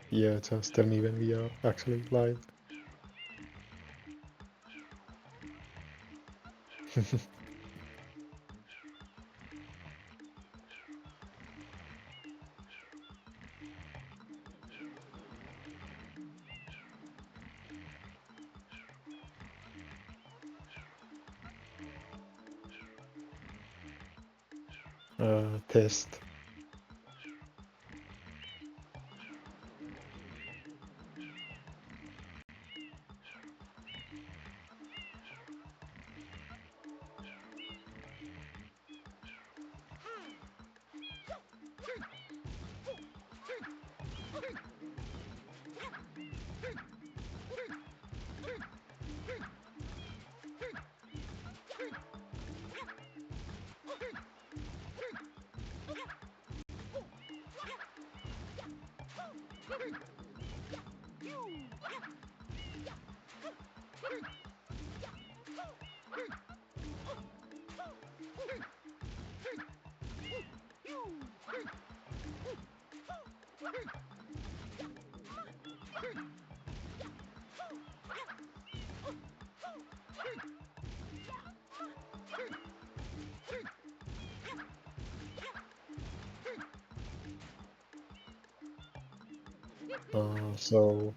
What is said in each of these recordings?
Yeah, just tell me when we are actually live. Test. So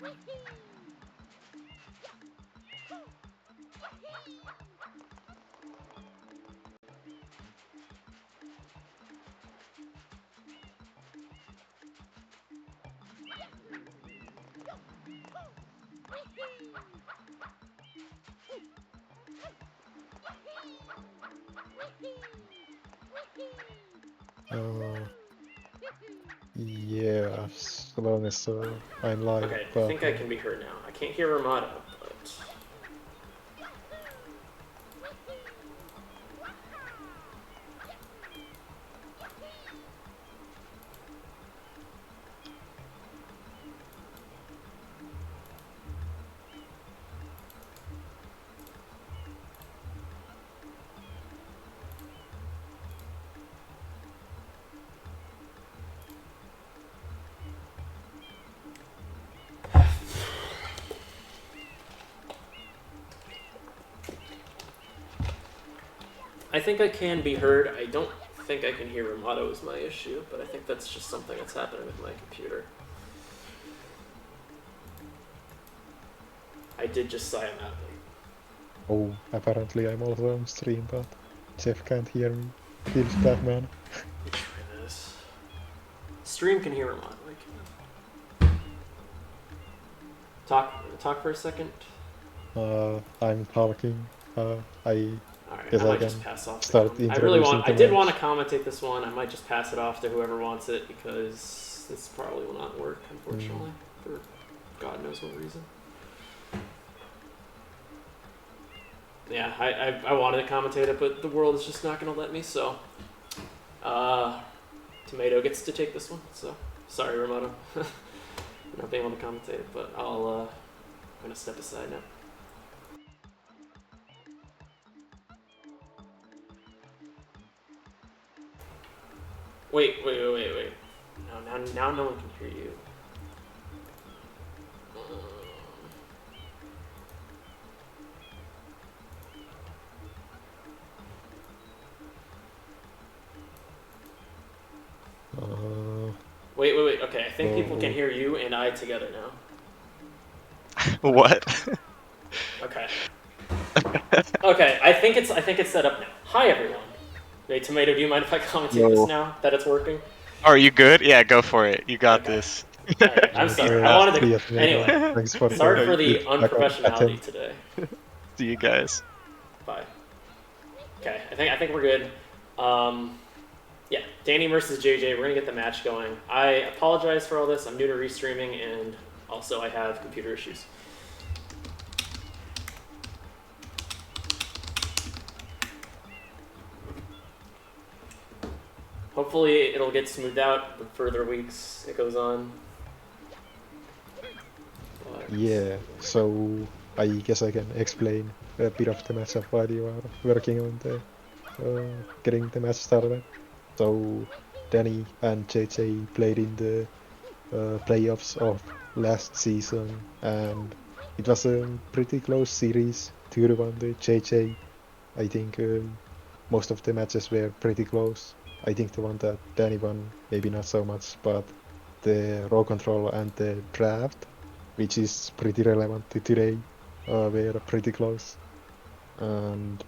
yeah, as long as I'm live, Okay, I but think I can be heard now. I can't hear Ramada, but... I think I can be heard. I don't think I can hear Ramada is my issue, but I think that's just something that's happening with my computer. I did just sign out. oh, apparently I'm also on stream, but Jeff can't hear me. Feels bad, man. Let me try this. Stream can hear Ramada. I can. Talk for a second. I'm talking. I Alright, guess I I might just can pass off the start I really introducing want. the I did match. want to commentate this one. I might just pass it off to whoever wants it because this probably will not work, unfortunately, for God knows what reason. Yeah, I wanted to commentate it, but the world is just not going to let me. So, Tomato gets to take this one. So, sorry, Ramona, not being able to commentate it, but I'm gonna step aside now. Wait. No, now no one can hear you. Wait. Okay, I think people can hear you and I together now. What? Okay. Okay, I think it's set up now. Hi everyone. Wait, Tomato, do you mind if I commentate this now that it's working? Are you good? Yeah, go for it. You got this. Alright, I'm sorry. I wanted See to. you later. Anyway, Thanks for sorry for the the unprofessionality today. See you guys. Bye. Okay, I think we're good. Yeah, Danny versus JJ. We're gonna get the match going. I apologize for all this. I'm new to restreaming, and also I have computer issues. Hopefully it'll get smoothed out the further weeks it goes on. Yeah, so I guess I can explain a bit of the matchup while you are working on the getting the match started. So Danny and JJ played in the playoffs of last season, and it was a pretty close series, 2-1 to JJ. I think most of the matches were pretty close. I think the one that Danny won, maybe not so much, but the raw control and the draft, which is pretty relevant to today, were pretty close. And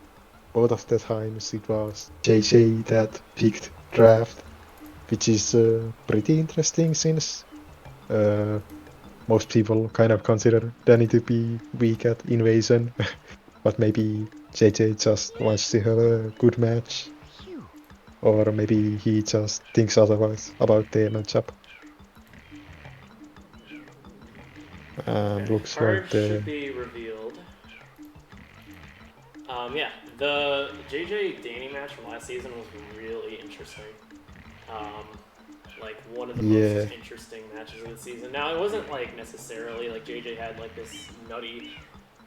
both of the times it was JJ that picked draft, which is pretty interesting since uh, most people kind of consider Danny to be weak at invasion, but maybe JJ just wants to have a good match, or maybe he just thinks otherwise about the matchup. And Okay, looks like cards should the be revealed. Yeah, the JJ Danny match from last season was really interesting. Um, like one of the most yeah interesting matches of the season. Now it wasn't like necessarily like JJ had like this nutty.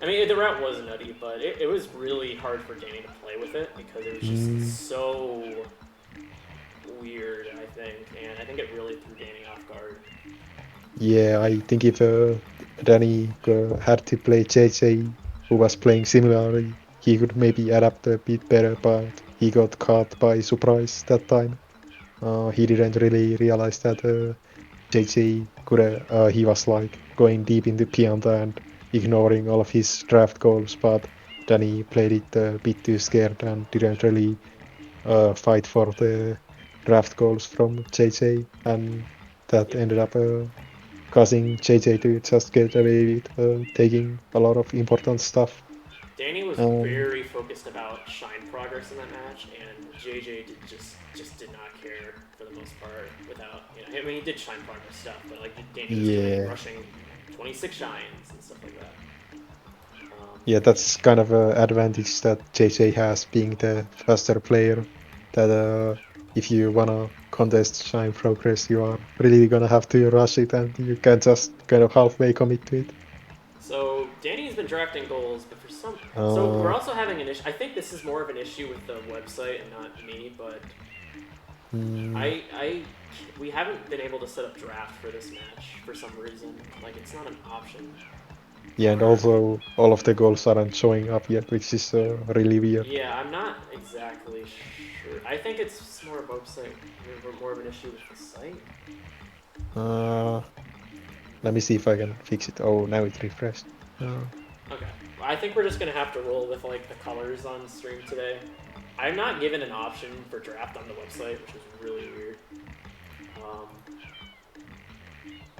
I mean, the route was nutty, but it was really hard for Danny to play with it because it was mm, just so weird. I think, and I think it really threw Danny off guard. yeah. I think if Danny had to play JJ, who was playing similarly, he could maybe adapt a bit better, but he got caught by surprise that time. He didn't really realize that JJ could he was like going deep into Pianta and ignoring all of his draft goals, but then he played it a bit too scared and didn't really fight for the draft goals from JJ, and that Yep. ended up causing JJ to just get away with taking a lot of important stuff. Danny was And very focused about shine progress in that match, and JJ just did not care for the most part. Without I mean, he did shine progress stuff, but like Danny was doing yeah, rushing 26 shines and stuff like that. yeah, that's kind of an advantage that JJ has being the faster player. That if you wanna contest shine progress, you are really gonna have to rush it, and you can't just kind of halfway commit to it. So Danny's been drafting goals, but so we're Uh, also having an issue. I think this is more of an issue with the website and not me, but mm, I we haven't been able to set up draft for this match for some reason. Like it's not an option. yeah, and Or also all of the goals aren't showing up yet, which is really weird. yeah, I'm not exactly sure. I think it's more of a website, more of an issue with the site. Uh, Let me see if I can fix it. Oh, now it refreshed. Uh, Okay, I think we're just gonna have to roll with like the colors on stream today. I'm not given an option for draft on the website, which is really weird. Um,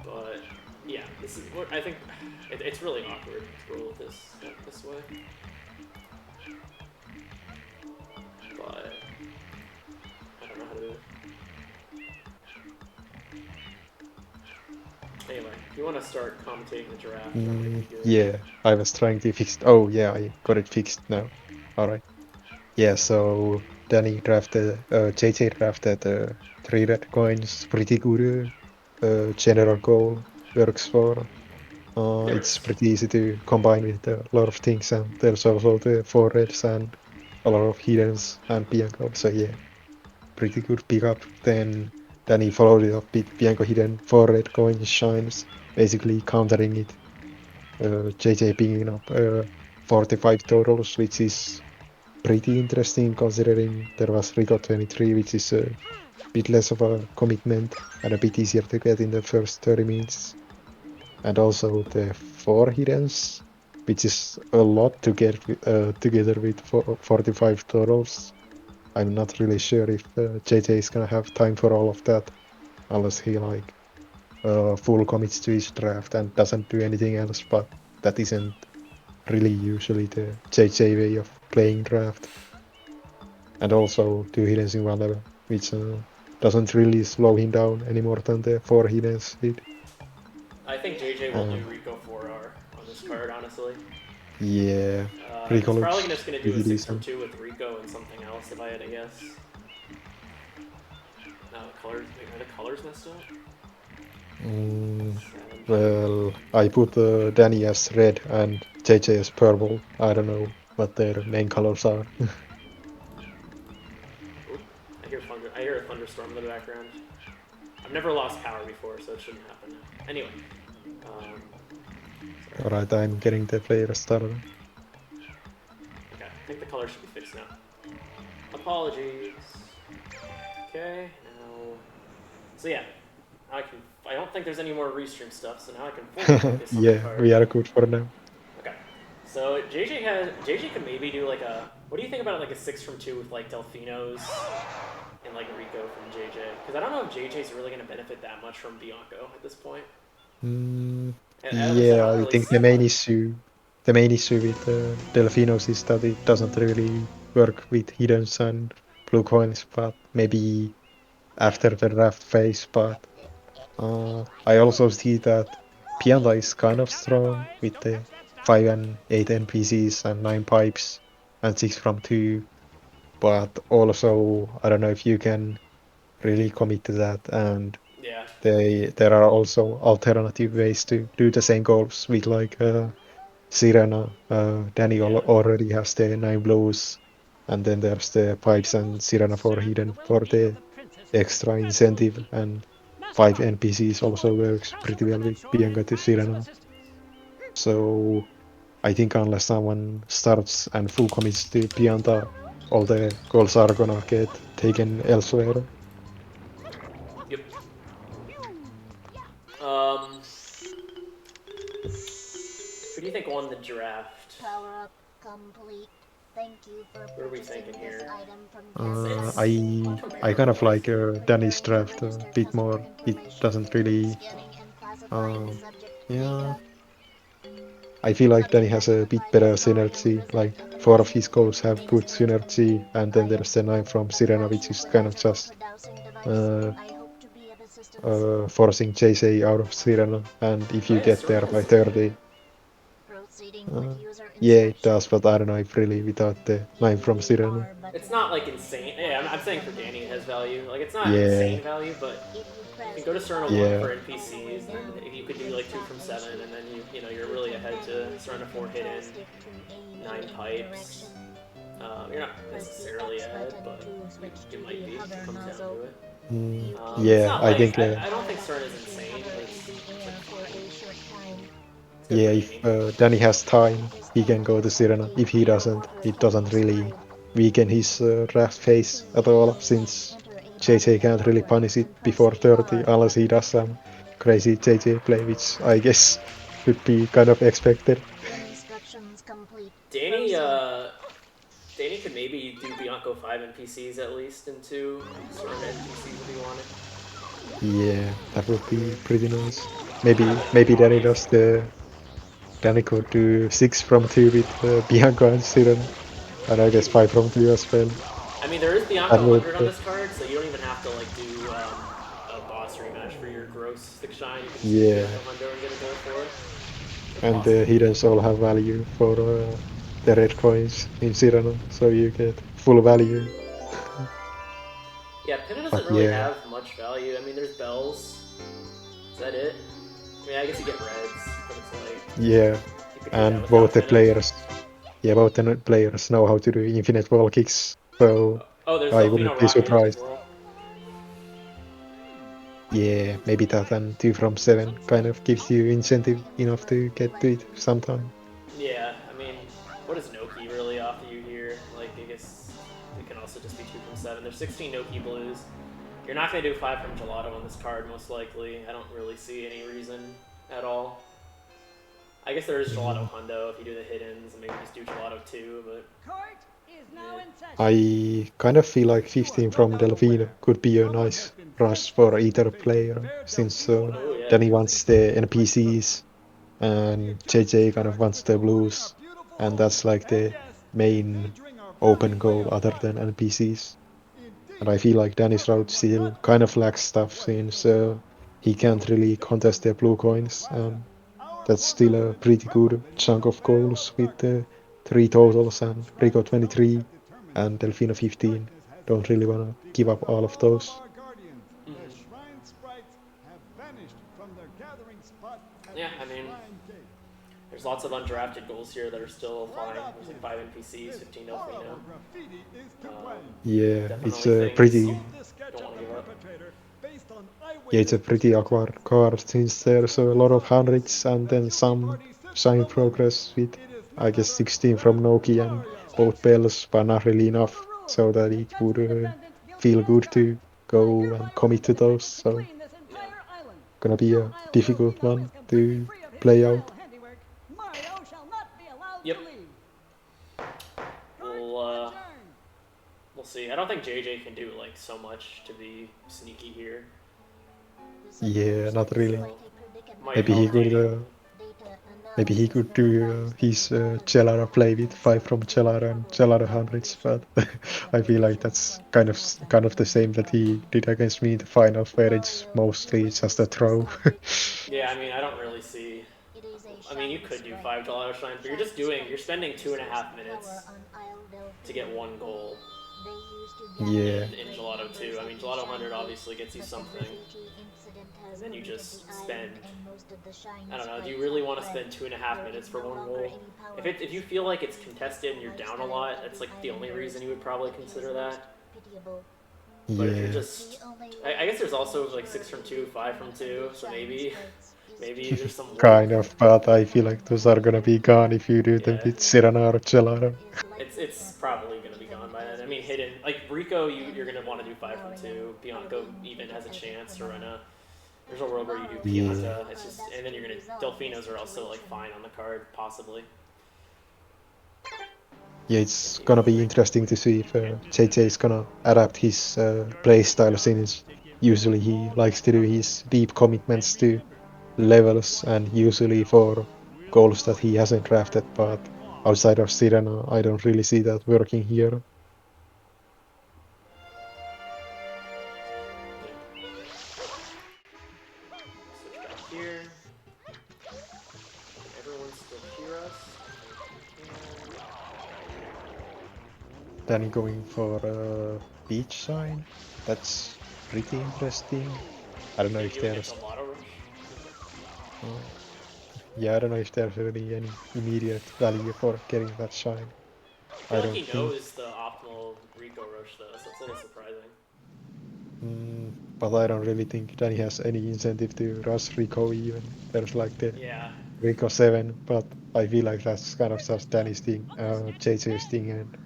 but yeah, this is what I think. It's really awkward to roll with this way. But I don't know how to do it. Anyway, if you want to start commentating the draft, that might be good. yeah, I was trying to fix it. Oh, yeah, I got it fixed now. All right. Yeah, so Danny drafted, JJ drafted 3 red coins. Pretty good general goal. Works for. It It's works. pretty easy to combine with a lot of things, and there's also the 4 reds and a lot of hiddens and Bianco. So yeah, pretty good pickup. Then he followed it up with Bianco hidden 4 red coins shines, basically countering it. JJ picking up 45 totals, which is pretty interesting considering there was Rico 23, which is a bit less of a commitment and a bit easier to get in the first 30 minutes. And also the 4 hiddens, which is a lot to get together with 45 totals. I'm not really sure if JJ is gonna have time for all of that unless he like full commits to his draft and doesn't do anything else. But that isn't really usually the JJ way of playing draft. And also 2 hiddens in one level, which doesn't really slow him down any more than the 4 hiddens did. I think JJ will Uh, do Rico 4R on this card, honestly. yeah, Rico He's probably looks just going to do a pretty 6 for decent. 2 with Rico and something else, if I had to guess. No, are the colors messed up? Mm, Savage. well, I put Danny as red and JJ as purple. I don't know what their main colors are. Oop, I hear a thunderstorm in the background. I've never lost power before, so it shouldn't happen now. Anyway. Alright, I'm getting the player started. Okay, I think the color should be fixed now. Apologies. Okay, now. So yeah, I don't think there's any more restream stuff, so now I can fully focus on the Yeah, card. we are good for now. Okay, so JJ could maybe do like a. What do you think about like a 6 from 2 with like Delfinos and like Rico from JJ? Because I don't know if JJ's really going to benefit that much from Bianco at this point. As I said, I Yeah, don't I really think see much. the main issue with Delfinos is that it doesn't really work with hiddens and blue coins, but maybe after the draft phase. But I also see that Pianta is kind of strong with the 5 and 8 NPCs and 9 pipes and 6 from 2. But also, I don't know if you can really commit to that. And Yeah. there are also alternative ways to do the same goals with like Sirena. Daniel Yeah. already has the 9 blues, and then there's the pipes and Sirena for hidden for the extra incentive, and 5 NPCs also works pretty well with Bianca to Sirena. So I think unless someone starts and full commits to Pianta, all the goals are gonna get taken elsewhere. Yep. Um, who do you think won the draft? Power up complete. Thank you for What are we purchasing thinking this here? item from It's I kind of comparable. like Danny's draft a bit more. It doesn't really. Um, yeah, I feel like Danny has a bit better synergy. Like 4 of his goals have good synergy, and then there's the 9 from Sirena, which is kind of just uh, forcing JJ out of Sirena. And if Oh you yeah, get there Serena by has synergy. 30, yeah, it does. But I don't know if really without the 9 from Sirena. It's not like insane. Yeah, I'm saying for Danny it has value. Like it's not Yeah, insane value, but you can go to Serena 1 yeah, for NPCs, and then you could do like 2 from 7, and then you're really ahead to Serena 4 hidden, 9 pipes. You're not necessarily ahead, but you might be if it comes down to it. It's yeah. not I like think. I don't think Serena's insane, but it's like fine. It's good Yeah, for if Danny. Danny has time, he can go to Sirena. If he doesn't, it doesn't really weaken his draft phase at all, since JJ can't really punish it before 30 unless he does some crazy JJ play, which I guess could be kind of expected. Danny, Danny could maybe do Bianco 5 NPCs at least into Serena NPCs if he wanted. Yeah, that would be pretty nice. Maybe Danny could do 6 from 2 with Bianca and Sirena, and I guess 5 from 2 as well. I mean, there is That Bianco would 100 on this card, so you don't even have to like do a boss rematch for your gross 6 shine. You can just use yeah. Bianco 100 and get a goal for it. It's And the possible. hiddens all have value for the red coins in Cyrano, so you get full value. Yeah, Pinna But doesn't really yeah, have much value. I mean, there's bells. Is that it? I mean, I guess you get reds, but it's like yeah, you could do that and without Pinna. both the players know how to do infinite wall kicks, so Oh, there's I wouldn't Delfino be Rockets as surprised. well. Yeah, maybe that and 2 from 7 kind of gives you incentive enough to get to it sometime. Yeah, I mean, what does Noki really offer you here? Like, I guess it can also just be 2 from 7. There's 16 Noki blues. You're not going to do 5 from Gelato on this card, most likely. I don't really see any reason at all. I guess there is Gelato Hundo if you do the hiddens, and maybe just do Gelato 2, but... I kind of feel like 15 from Delfino could be a nice rush for either player, since Oh, yeah. Danny wants the NPCs and JJ kind of wants the blues, and that's like the main open goal other than NPCs. And I feel like Danny's route still kind of lacks stuff, since he can't really contest the blue coins, and that's still a pretty good chunk of goals with the 3 totals and Rico 23 and Delfino 15. Don't really want to give up all of those. Yeah, I mean, there's lots of undrafted goals here that are still fine. There's like 5 NPCs, 15 Delfino. Yeah, it's Definitely a things pretty you don't want to give up. Yeah, it's a pretty awkward card since there's a lot of hundreds and then some shine progress with, I guess, 16 from Noki and both bells, but not really enough so that it would feel good to go and commit to those. So, Yeah. gonna be a difficult one to play out. Yep. We'll we'll see. I don't think JJ can do like so much to be sneaky here. Yeah, not really. Might Maybe he help could. Danny. Maybe he could do his Cellara play with 5 from Cellara and Cellara hundreds, but I feel like that's kind of the same that he did against me in the finals, where it's mostly just a throw. Yeah, I mean, I don't really see. I mean, you could do $5 shines, but you're spending 2.5 minutes to get one goal Yeah, in Gelato 2. I mean, Gelato 100 obviously gets you something, and then you just spend. I don't know. Do you really want to spend 2.5 minutes for one goal? If you feel like it's contested and you're down a lot, that's like the only reason you would probably consider that. But if you're yeah, just, I guess there's also like 6 from 2, 5 from 2, so maybe there's some work. kind of, but I feel like those are gonna be gone if you do them Yeah, with Serena or Cellara. it's probably gonna be gone by then. I mean, hidden like Rico, you're gonna want to do 5 from 2. Bianco even has a chance to run a. There's a world where you do Yeah. Pianta. It's just, and then you're gonna Delfinos are also like fine on the card possibly. Yeah, it's gonna be interesting to see if JJ is gonna adapt his play style since usually he likes to do his deep commitments to levels and usually for goals that he hasn't drafted, but outside of Sirena, I don't really see that working here. Switch back here. Can everyone still hear us? I think we can. Danny going for a beach sign. That's pretty interesting. I don't know if You would get there's Gelato Rush. uh, yeah, I don't know if there's really any immediate value for getting that shine. I feel I like don't he think. knows the optimal Rico Rush though, so it's a little surprising. But I don't really think Danny has any incentive to rush Rico even. There's like the Yeah. Rico 7, but I feel like that's kind of just Danny's thing, JJ's thing, and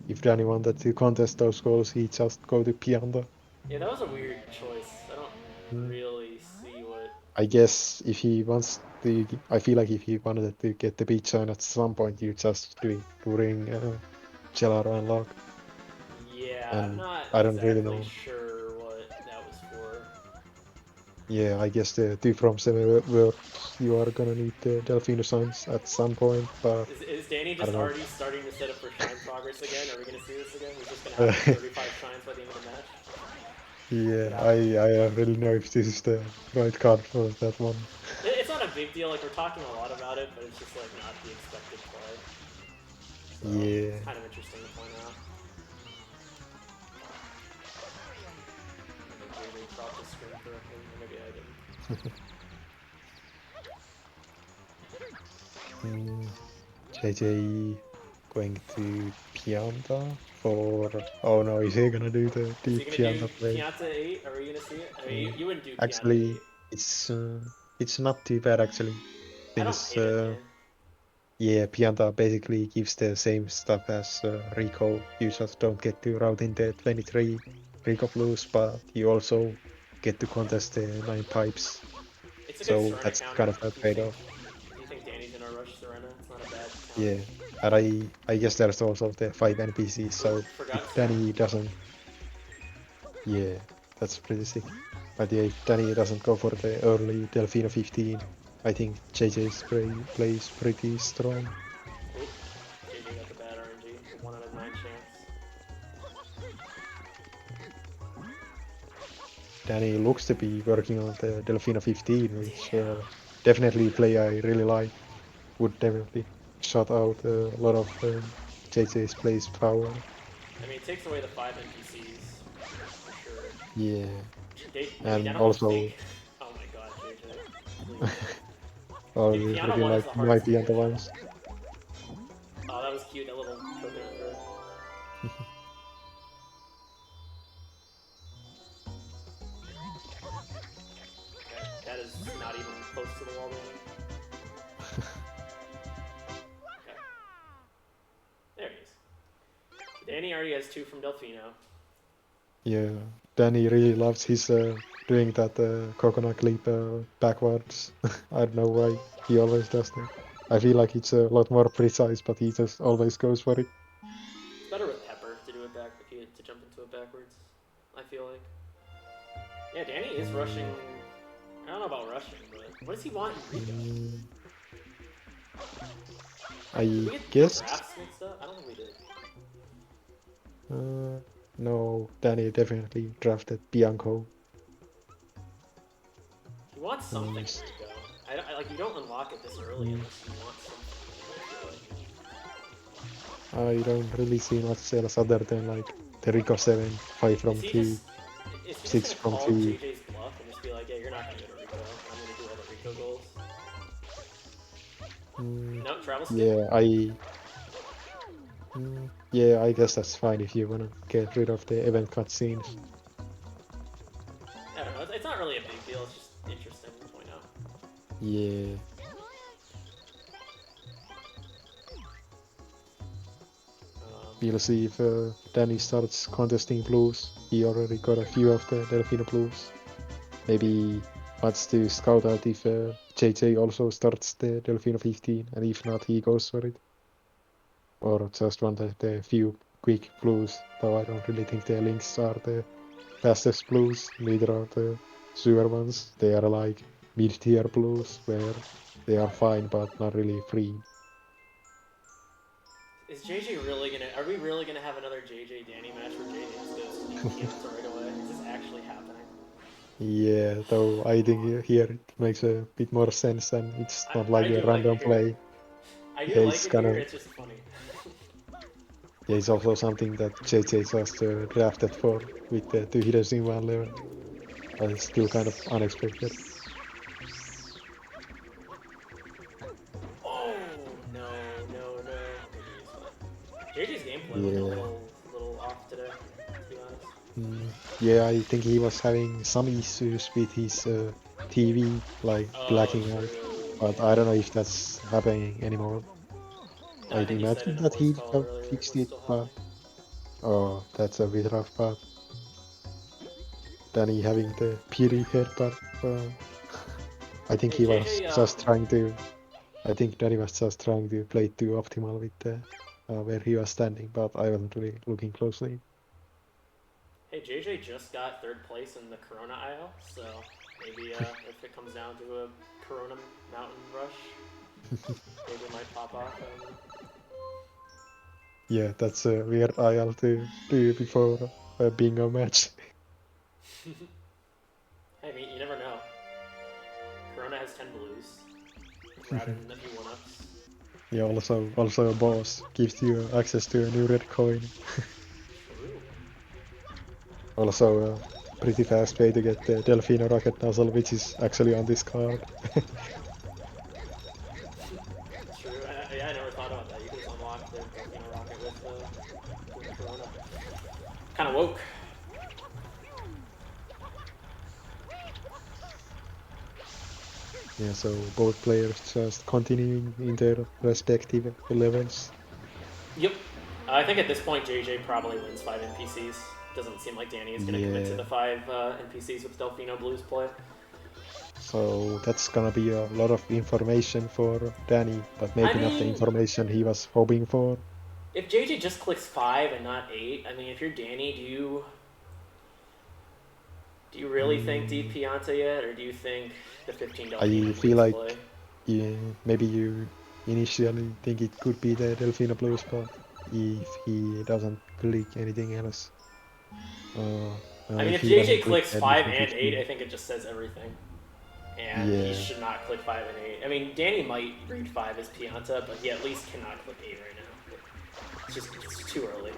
if Danny wanted to contest those goals, he just go to Pianta. Yeah, that was a weird choice. I don't Mm, really see what. I guess if he wants to, I feel like if he wanted to get the beat sign at some point, you just do it during Gelaro unlock, Yeah, I'm and not I don't really exactly know. sure what that was for. Yeah, I guess the 2 from 7 works, you are gonna need the Delfino signs at some point, but Is Danny I just don't know. already starting to set up for Shine Progress again? Are we gonna see this again? He's just gonna have like 35 shines by the end of the match. Yeah, Yeah. I don't really know if this is the right card for that one. It's not a big deal. Like we're talking a lot about it, but it's just like not the expected play. So Yeah. it's kind of interesting to point out. I think JJ cropped the screen correctly, or maybe I didn't. JJ going to Pianta for. Oh no, is he gonna do the Is he deep gonna do Pianta play? Pianta 8? Are we gonna see it? I mean, Mm, you wouldn't do Pianta 8. Actually, it's not too bad actually. I don't Since hate it, man. yeah, Pianta basically gives the same stuff as Rico. You just don't get to route in the 23 Rico Blues, but you also get to contest the 9 pipes. It's a good So Serena that's counter kind of a if you think trade-off. Danny's gonna rush Serena. It's not a bad counter. Yeah, and I guess there's also the 5 NPCs. Oop, So forgot if Serena. Danny doesn't, yeah, that's pretty sick. But yeah, if Danny doesn't go for the early Delfino 15, I think JJ's plays pretty strong. Oop, JJ got the bad RNG. 1 out of 9 chance. Danny looks to be working on the Delfino 15, which definitely play I really like. Would definitely shut out a lot of JJ's plays power. I mean, it takes away the 5 NPCs for sure. Yeah, I mean, I and don't think. also Oh my god, JJ, please. I Piano really 1 is like the my hardest to piano get. ones. Oh, that was cute. That little coconut throw. close to the wall, Danny. Okay. There he is. Danny already has 2 from Delfino. Yeah, Danny really loves his doing that coconut clip backwards. I don't know why he always does that. I feel like it's a lot more precise, but he just always goes for it. It's better with Pepper to do it back to jump into it backwards. I feel like. Yeah, Danny is rushing. I don't know about rushing, but what does he want in Rico? Mm, Did I we get guess. drafts mixed up? I don't think we did. No, Danny definitely drafted Bianco. He wants something in Yes. Rico. I like you don't unlock it this early unless you want something. I feel like. I don't really see much else other than like the Rico 7, 5 Is from he 2, just 6 gonna from call 2. JJ's bluff and just be like, yeah, you're not gonna go to Rico. I'm gonna do all the Rico goals. No travel skip. Yeah, I guess that's fine if you wanna get rid of the event cutscenes. I don't know. It's not really a big deal. It's just interesting to point out. Yeah. We'll see if Danny starts contesting blues. He already got a few of the Delfino blues. Maybe wants to scout out if JJ also starts the Delfino 15, and if not, he goes for it. Or just wanted the few quick blues, though I don't really think the links are the fastest blues, neither are the super ones. They are like mid-tier blues, where they are fine but not really free. Is JJ really gonna? Are we really gonna have another JJ Danny match where JJ just goes to Piazza right away? Is this actually happening? Yeah, though I think here it makes a bit more sense, and it's not like I a do like random it here. play. I do Yeah, like it's it here. gonna. It's just funny. Yeah, it's also something that JJ just drafted for with the 2 heroes in 1 level. But it's still kind of unexpected. Oh no no no! JJ's gameplay looked a Yeah. little off today, to be honest. Yeah, I think he was having some issues with his TV, like Oh, blacking out. true. But I Yeah. don't know if that's happening anymore. No, I I'd think he said imagine in a that voice he'd call have earlier it fixed was it, still but happening. oh, that's a bit rough. But Danny having the Piri headbutt, I think Hey, he was JJ. just trying to. I think Danny was just trying to play too optimal with the where he was standing, but I wasn't really looking closely. Hey, JJ just got 3rd place in the Corona aisle, so maybe if it comes down to a Corona Mountain Rush, maybe it might pop off. I don't know. Yeah, that's a weird IL to do before a bingo match. Hey, I mean, you never know. Corona has 10 blues. Routed in a few 1-ups. Yeah, also a boss gives you access to a new red coin. True. Also a pretty fast way to get the Delfino rocket nozzle, which is actually on this card. True. Yeah, I never thought about that. You can just unlock the Delfino rocket with doing Corona. Kind of woke. Yeah, so both players just continuing in their respective levels. Yep. I think at this point, JJ probably wins 5 NPCs. Doesn't seem like Danny is going to commit to Yeah, the 5 NPCs with Delfino Blues play. so that's gonna be a lot of information for Danny, but I maybe not the mean, information he was hoping for. if JJ just clicks 5 and not 8, I mean, if you're Danny, do you really think Deep Pianta yet, or do you think the 15 I Delfino feel Blues like play? yeah, maybe you initially think it could be the Delfino Blues, but if he doesn't click anything else, uh, I mean, if if he doesn't JJ click clicks the 5 Delfino and 8, I 15, think it just says everything. And he yeah. should not click 5 and 8. I mean, Danny might read 5 as Pianta, but he at least cannot click 8 right now. It's too early.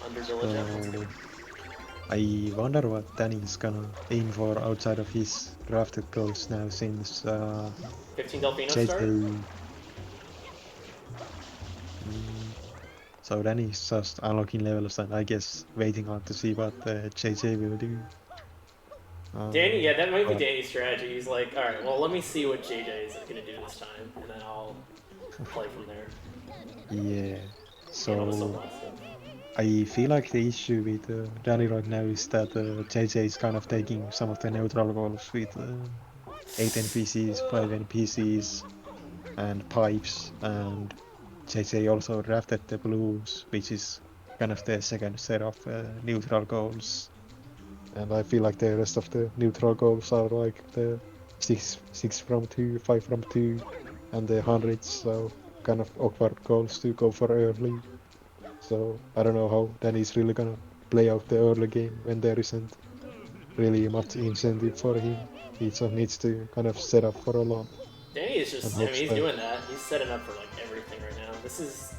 Under diligent. So I wonder what Danny's gonna aim for outside of his drafted goals now, since 15 Delfino start? JJ. So Danny's just unlocking levels and I guess waiting on to see what JJ will do. Danny, yeah, that might be but Danny's strategy. He's like, all right, well, let me see what JJ is gonna do this time, and then I'll play from there. yeah. Yeah, no, so So I feel like the issue with Danny right now is that JJ is kind of taking some of the neutral goals with 8 NPCs, 5 NPCs, and pipes, and JJ also drafted the blues, which is kind of the second set of neutral goals. And I feel like the rest of the neutral goals are like the 6 from 2, 5 from 2, and the hundreds, so kind of awkward goals to go for early. So I don't know how Danny's really gonna play out the early game when there isn't really much incentive for him. He just needs to kind of set up for a lot Danny is and just, I mean, hopes he's that, doing that. He's setting up for like everything right now. This is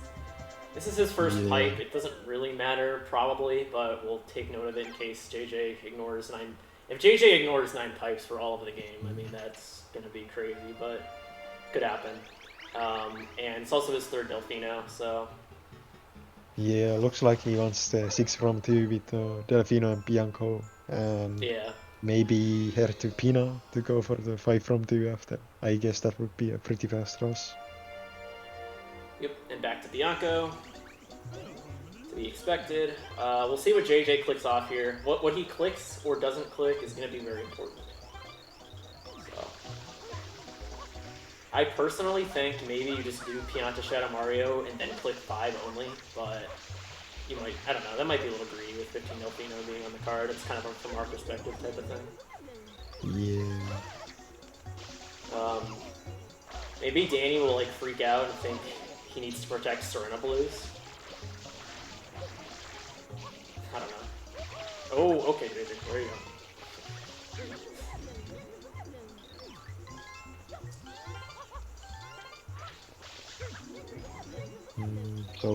his first yeah, pipe. It doesn't really matter, probably, but we'll take note of it in case JJ ignores 9. If JJ ignores 9 pipes for all of the game, I mean, that's gonna be crazy, but could happen. And it's also his 3rd Delfino, so yeah, looks like he wants the 6 from 2 with Delfino and Bianco, and yeah. maybe Hertug Pina to go for the 5 from 2 after. I guess that would be a pretty fast rush. Yep, and back to Bianco. To be expected. We'll see what JJ clicks off here. What he clicks or doesn't click is going to be very important. So, I personally think maybe you just do Pianta Shadow Mario and then click 5 only, but you might, I don't know, that might be a little greedy with 15 Delfino being on the card. It's kind of a from our perspective type of thing. Yeah. Maybe Danny will like freak out and think he needs to protect Serena Blues. I don't know. Oh, okay, JJ, there you go. So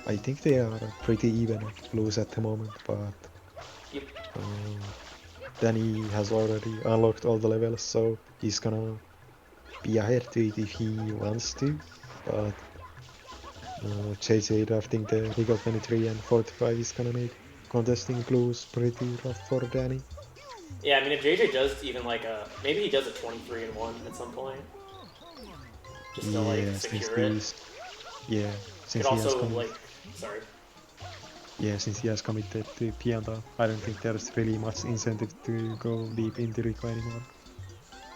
I think they are pretty even at blues at the moment, but Yep. Danny has already unlocked all the levels, so he's gonna be ahead to it if he wants to. But JJ drafting the League of 23 and 45 is gonna make contesting blues pretty rough for Danny. Yeah, I mean, if JJ does even like maybe he does a 23-1 at some point, just to like Yeah, secure it. since Could he has also committed. like, sorry. Yeah, since he has committed to Pianta, I don't think there's really much incentive to go deep into Rico anymore.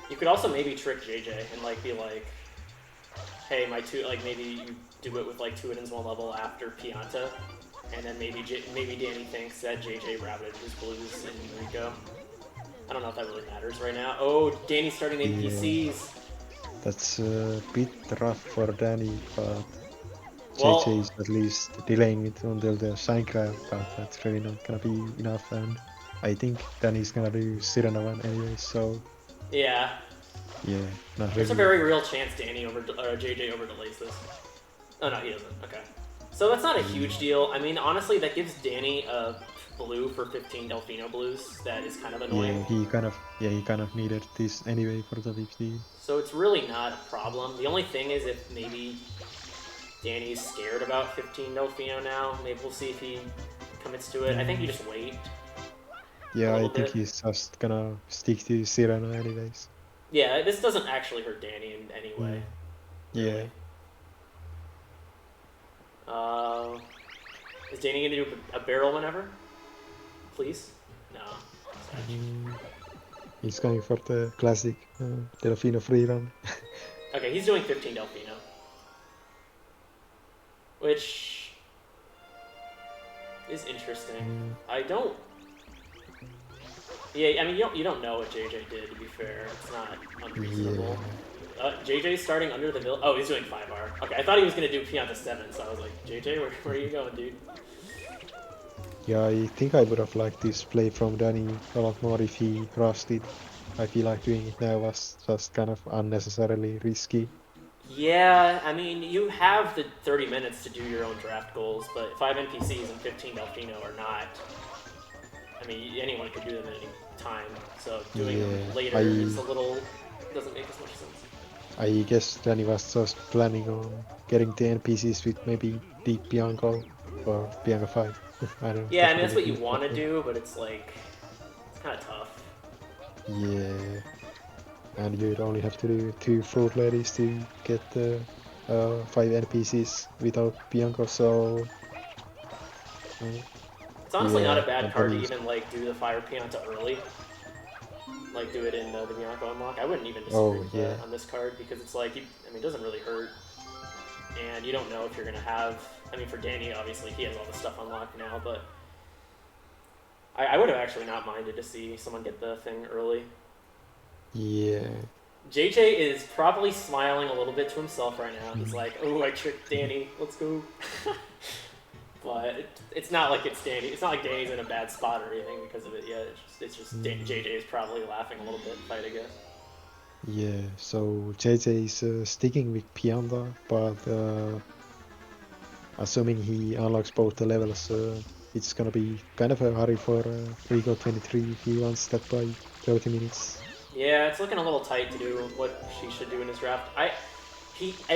You could also maybe trick JJ and like be like, hey, my two, like maybe you do it with like 2 items 1 level after Pianta, and then maybe Danny thinks that JJ routed his blues in Rico. I don't know if that really matters right now. Oh, Danny's starting the NPCs. That's a bit rough for Danny, but Well, JJ is at least delaying it until the sign grab, but that's really not gonna be enough, and I think Danny's gonna do Siranavan anyway, so yeah. yeah, not There's a really. very real chance Danny JJ over delays this. Oh no, he doesn't. Okay. So that's not a huge deal. I mean, honestly, that gives Danny a blue for 15 Delfino blues. That is kind of annoying. Yeah, he kind of needed this anyway for the 50. So it's really not a problem. The only thing is if maybe Danny's scared about 15 Delfino now. Maybe we'll see if he commits to it. I think you just wait. Yeah, I think bit. he's just gonna stick to Sirana anyways. Yeah, this doesn't actually hurt Danny in any way. Yeah. Is Danny gonna do a barrel whenever? Please? No. He's going for the classic Delfino free run. Okay, he's doing 15 Delfino. Which is interesting. I don't... Yeah, I mean, you don't know what JJ did, to be fair. It's not unreasonable. Yeah. JJ's starting under the mill. Oh, he's doing 5R. Okay, I thought he was going to do Pianta 7, so I was like, JJ, where are you going, dude? Yeah, I think I would have liked this play from Danny a lot more if he rushed it. I feel like doing it now was just kind of unnecessarily risky. Yeah, I mean, you have the 30 minutes to do your own draft goals, but 5 NPCs and 15 Delfino are not... I mean, anyone could do them at any time, so doing them later is a little... doesn't make as much sense. I guess Danny was just planning on getting the NPCs with maybe Deep Bianco or Bianco 5. I don't know. Yeah, I mean, that's what you want to do, but it's like... it's kind of tough. Yeah. And you'd only have to do 2 full ladies to get the 5 NPCs without Bianco, so It's honestly not a yeah, bad and card then to you, even like do the Fire Pianta early. Like do it in the Bianco unlock. I wouldn't even disagree oh with yeah, that on this card because it's like, I mean, it doesn't really hurt. And you don't know if you're going to have, I mean, for Danny, obviously, he has all the stuff unlocked now, but I would have actually not minded to see someone get the thing early. yeah, JJ is probably smiling a little bit to himself right now. He's like, oh, I tricked Danny. Let's go. But it's not like it's Danny. It's not like Danny's in a bad spot or anything because of it yet. It's just JJ is probably laughing a little bit, if I had to guess. yeah. So JJ is sticking with Pianta, but assuming he unlocks both the levels, it's gonna be kind of a hurry for Rico 23 if he wants that by 30 minutes. Yeah, it's looking a little tight to do what she should do in his draft. I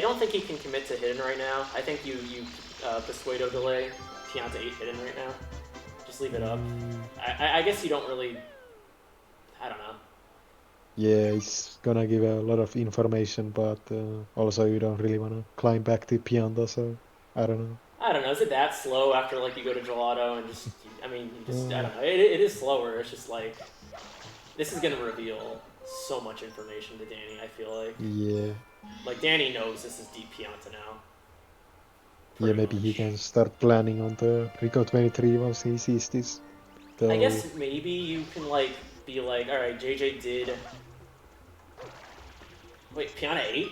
don't think he can commit to hidden right now. I think you Persuado delay Pianta 8 hidden right now. Just leave it up. I guess you don't really. I don't know. Yeah, it's gonna give a lot of information, but also you don't really wanna climb back to Pianta, so I don't know. I don't know. Is it that slow after like you go to Gelato and just? I mean, you just. I Uh, don't know. It is slower. It's just like this is gonna reveal so much information to Danny. I feel like. yeah, Like Danny knows this is deep Pianta now. yeah, Pretty maybe he much. can start planning on the Rico 23 once he sees this. I Though, guess maybe you can like be like, all right, JJ did. Wait, Piana 8?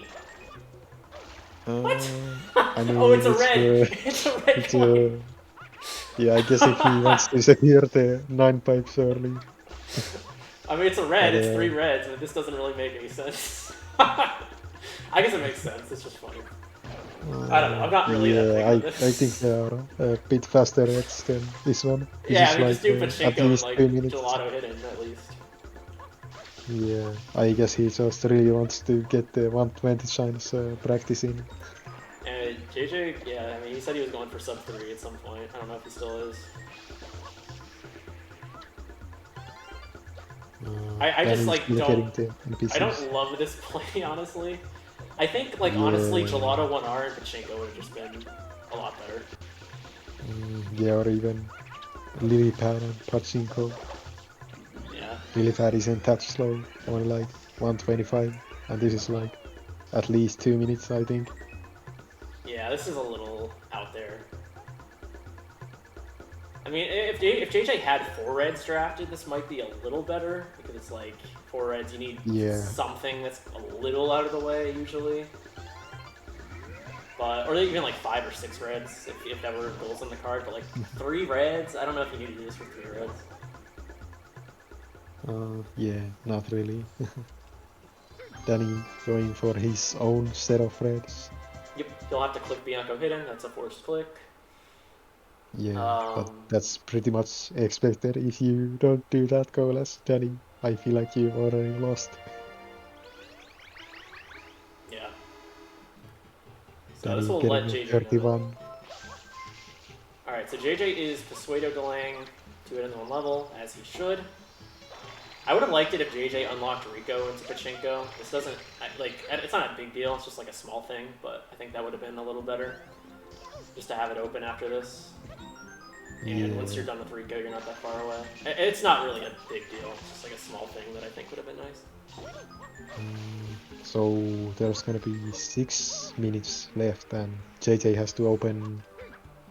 What? I Oh, mean, it's a red. It's a red it's coin. yeah, I guess if he wants to secure the 9 pipes early, I mean, it's a red. but It's 3 reds, but this doesn't really make any sense. I guess it makes sense. It's just funny. I don't know. I'm not really that big yeah, on I think this. they are a bit faster reds than this one. This Yeah, is I mean, just like do at Pachinko and least like 2 minutes. Gelato hidden at least. Yeah, I guess he just really wants to get the 120 shines practicing. And JJ, yeah, I mean, he said he was going for sub 3 at some point. I don't know if he still is. I just Danny's like still don't. getting the NPCs. I don't love this play, honestly. I think, like, Yeah. honestly, Gelato 1R and Pachinko would have just been a lot better. Yeah, or even Lily Pad and Pachinko. Yeah. Lily Pad isn't that slow, only like 125, and this is like at least 2 minutes, I think. Yeah, this is a little out there. I mean, if JJ had 4 reds drafted, this might be a little better, because it's like, 4 reds, you need something that's a little out of the way, usually. But, or even like 5 or 6 reds, if that were goals on the card, but like 3 reds, I don't know if you need to do this for 3 reds. Yeah, not really. Danny going for his own set of reds. Yep, you'll have to click Bianco hidden, that's a forced click. Yeah, but that's pretty much expected. If you don't do that goal as Danny, I feel like you've already lost. Yeah. So Danny this will let getting JJ know. 31. Alright, so JJ is Persuado delaying to it in 1 level, as he should. I would have liked it if JJ unlocked Rico into Pachinko. This doesn't, like, it's not a big deal, it's just like a small thing, but I think that would have been a little better. Just to have it open after this. And once you're done with Rico, you're not that far away. It's not really a big deal, it's just like a small thing that I think would have been nice. So there's gonna be 6 minutes left, and JJ has to open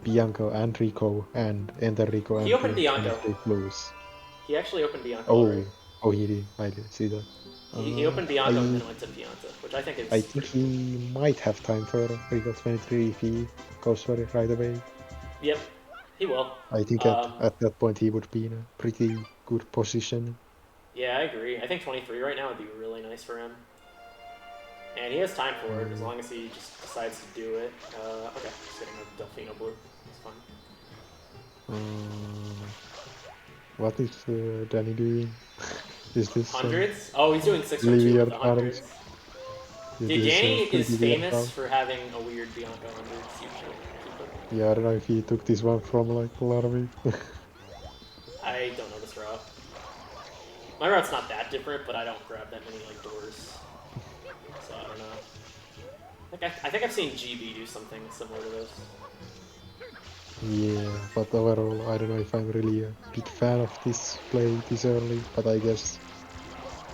Bianco and Rico and enter Rico and He opened Bianco. Blues. He actually opened Bianco. Oh, already. oh, he did. I did see that. He opened Bianco and then went to Pianta, which I think is. I think he might have time for Rico 23 if he goes for it right away. Yep, he will. I think at that point he would be in a pretty good position. Yeah, I agree. I think 23 right now would be really nice for him. And he has time for it as long as he just decides to do it. Okay, just getting a Delfino blue. That's fine. What is Danny doing? Is this Hundreds? Oh, he's doing 612 with the hundreds. Yeah, Dude, Danny is pretty weird famous for having a weird Bianco hundreds usually. Yeah, I don't know if he took this one from like Larvi. I don't know this route. My route's not that different, but I don't grab that many like doors. So I don't know. I think I've seen GB do something similar to this. Yeah, but overall, I don't know if I'm really a big fan of this play this early, but I guess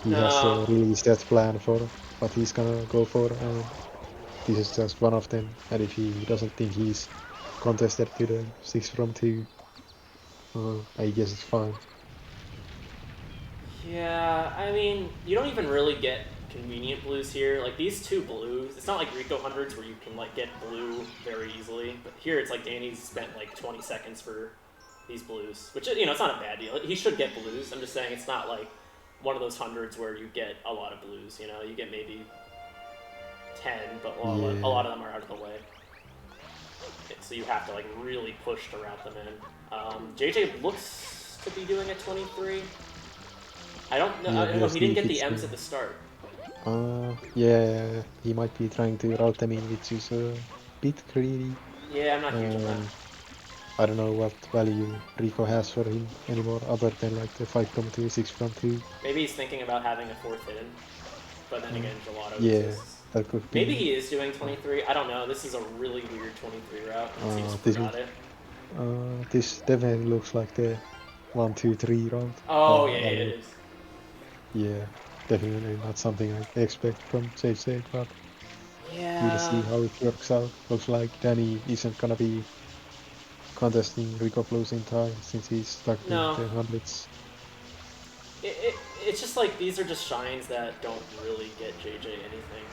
he has a No. really set plan for what he's gonna go for, and this is just one of them. And if he doesn't think he's contested to the 6 from 2, I guess it's fine. Yeah, I mean, you don't even really get convenient blues here. Like these two blues, it's not like Rico hundreds where you can like get blue very easily. But here it's like Danny's spent like 20 seconds for these blues, which you know it's not a bad deal. He should get blues. I'm just saying it's not like one of those hundreds where you get a lot of blues. You know, you get maybe 10, but a lot of them are out of the way. So you have to like really push to route them in. JJ looks to be doing a 23. I don't know. Yeah, I don't know. He didn't get the it's M's at the start. Yeah, he might be trying to route them in, which is a bit greedy. Yeah, I'm not huge on that. I don't know what value Rico has for him anymore, other than like the 5 from 2, 6 from 2. Maybe he's thinking about having a fourth hidden, but then again, Gelato Yeah, exists. that could be. Maybe he is doing 23. I don't know. This is a really weird 23 route. He just this forgot it. This definitely looks like the 1, 2, 3 round. Oh yeah, it is. Yeah, definitely not something I expect from JJ, but Yeah. we'll see how it works out. Looks like Danny isn't gonna be contesting Rico Blues in time since he's stuck in the hundreds. It's just like these are just shines that don't really get JJ anything.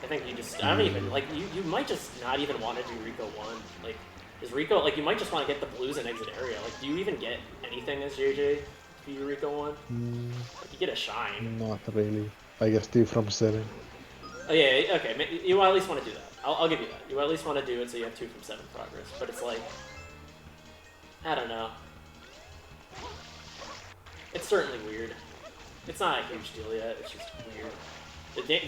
I think you just I don't even like you might just not even want to do Rico 1. Like is Rico like you might just want to get the blues and exit area. Like do you even get anything as JJ to do Rico 1? Like you get a shine. Not really. I guess 2 from 7. Oh yeah, okay. You at least want to do that. I'll give you that. You at least want to do it so you have 2 from 7 progress. But it's like I don't know. It's certainly weird. It's not a huge deal yet. It's just weird.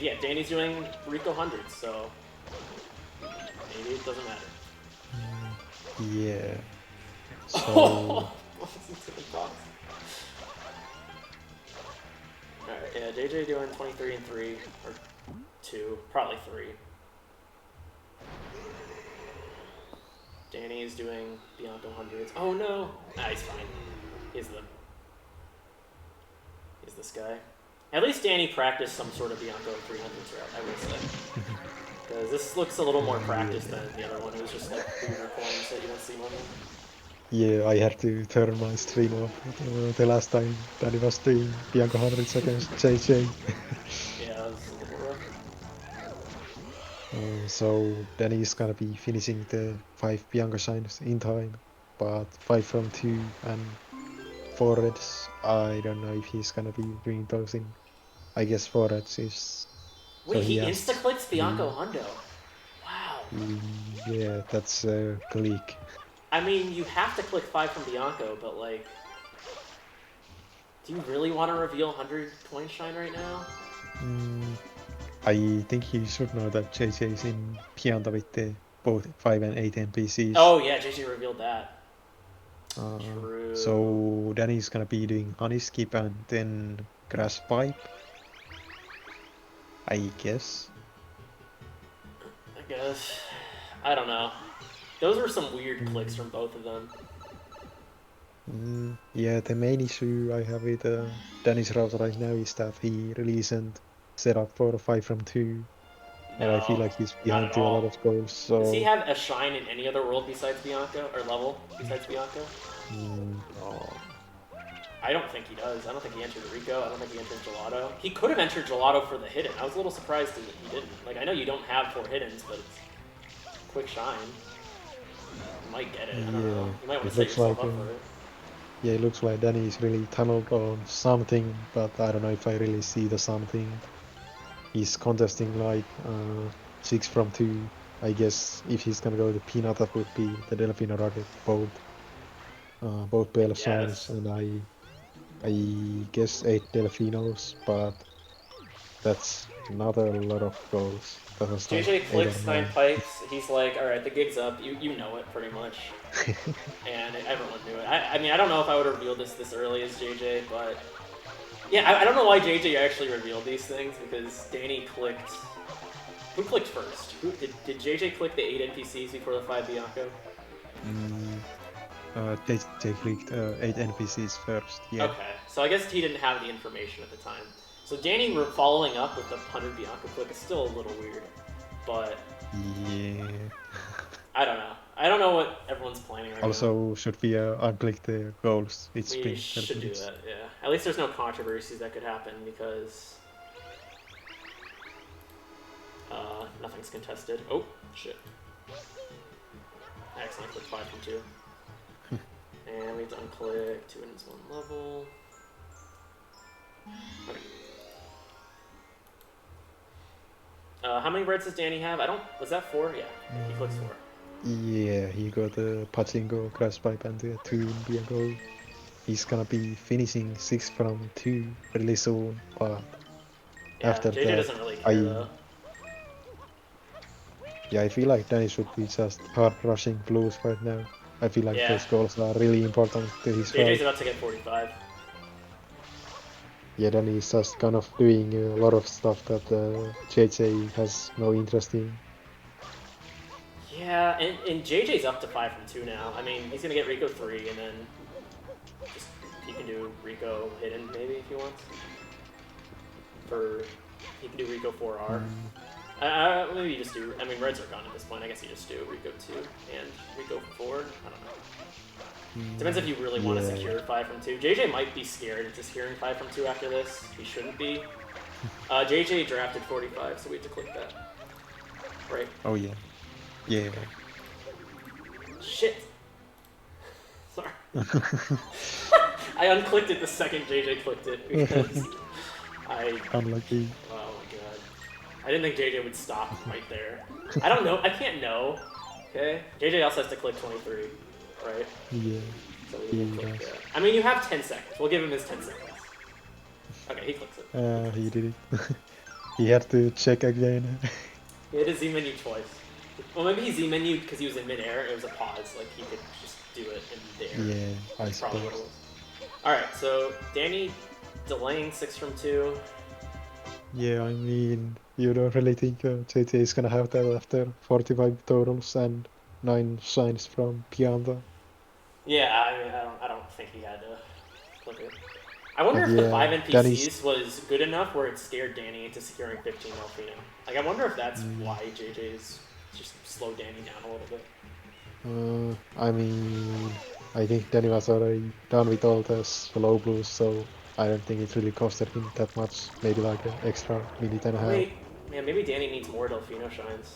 Yeah, Danny's doing Rico hundreds, so maybe it doesn't matter. Yeah. So Oh, alright, yeah, JJ doing 23 and 3, or 2, probably 3. Danny is doing Bianco hundreds. Oh no! Nah, he's fine. He's this guy. At least Danny practiced some sort of Bianco 300s route, I would say. Because this looks a little more practiced than the other one. It was just like boomer coins that you don't see normally. yeah, I had to turn my stream off the last time that it was doing Bianco 100 against JJ. Yeah, that was a little rough. So Danny's gonna be finishing the 5 Bianco shines in time, but 5 from 2 and 4 reds, I don't know if he's gonna be doing those in. I guess 4 reds is. Wait, so he has insta-clicks Bianco Hundo. Wow. Yeah, that's a click. I mean, you have to click 5 from Bianco, but like... Do you really want to reveal 100 point shine right now? I think you should know that JJ is in Pianta with the both 5 and 8 NPCs. Oh yeah, JJ revealed that. True. So Danny's gonna be doing Honey Skip and then Grass Pipe, I guess. I don't know. Those were some weird clicks from both of them. Yeah, the main issue I have with Danny's route right now is that he really isn't set up for 5 from 2. And I feel like he's behind to a lot of goals. So does he have a shine in any other world besides Bianco, or level besides Bianco? No. I don't think he does. I don't think he entered Rico. I don't think he entered Gelato. He could have entered Gelato for the hidden. I was a little surprised that he didn't. Like, I know you don't have 4 hiddens, but it's quick shine. You might get it. I don't know. You might want to set yourself up for it. Yeah, it looks like Danny is really tunneled on something, but I don't know if I really see the something. He's contesting like 6 from 2. I guess if he's gonna go to Peanut, that would be the Delfino Rocket, both Bale Shines, and I guess 8 Delfinos, but that's not a lot of goals. That was JJ like clicks 9 pipes. He's like, all right, the gig's up. You know it pretty much, and everyone knew it. I mean, I don't know if I would have revealed this early as JJ, but Yeah, I don't know why JJ actually revealed these things because Danny clicked. Who clicked first? Did JJ click the 8 NPCs before the 5 Bianco? They clicked 8 NPCs first, yeah. Okay, so I guess he didn't have the information at the time. So Danny following up with the 100 Bianco click is still a little weird, but Yeah. I don't know. I don't know what everyone's planning right now. Also, should we unclick the goals? It's We been should 30 do minutes. that, yeah. At least there's no controversies that could happen because nothing's contested. Oh, shit. I accidentally clicked 5 from 2. And we have to unclick 2 ends 1 level. Okay. How many reds does Danny have? Was that 4? Yeah, he clicks 4. Yeah, he got a Pachinko, Grass Pipe, and a Toon Bianco. He's gonna be finishing 6 from 2 really soon, but Yeah, after JJ that, doesn't really care though. I feel like Danny should be just hard rushing blues right now. I feel like Yeah. those goals are really important to his JJ's fight. about to get 45. Yeah, Danny is just kind of doing a lot of stuff that JJ has no interest in. Yeah, and JJ's up to 5 from 2 now. I mean, he's gonna get Rico 3, and then just he can do Rico hidden maybe if he wants. He can do Rico 4R. Maybe you just do. I mean, reds are gone at this point. I guess you just do Rico 2 and Rico 4. I don't know. Depends if you really want to secure 5 from 2. JJ might be scared into securing 5 from 2 after this. He shouldn't be. JJ drafted 45, so we have to click that. Right. Oh yeah. Yeah. Shit. Sorry. I unclicked it the second JJ clicked it because Unlucky. Oh my god. I didn't think JJ would stop right there. I don't know. I can't know. Okay? JJ also has to click 23, right? Yeah. So we will click that. I mean, you have 10 seconds. We'll give him his 10 seconds. Okay, he clicks it. He did it. He had to check again. He had to Z menu twice. Well, maybe he Z menued because he was in midair. It was a pause. Like, he could just do it in the air. Yeah, I That's probably what it suppose. was. Alright, so Danny delaying 6 from 2. Yeah, I mean, you don't really think JJ is gonna have that after 45 totals and 9 signs from Pianta. Yeah, I mean, I don't think he had to click it. I wonder But if the yeah, 5 NPCs Danny's- was good enough where it scared Danny into securing 15 Delfino. Like, I wonder if that's why JJ's just slowed Danny down a little bit. I mean, I think Danny was already done with all the slow blues, so I don't think it really costed him that much. Maybe like an extra minute and a half. Wait, man, maybe Danny needs more Delfino shines.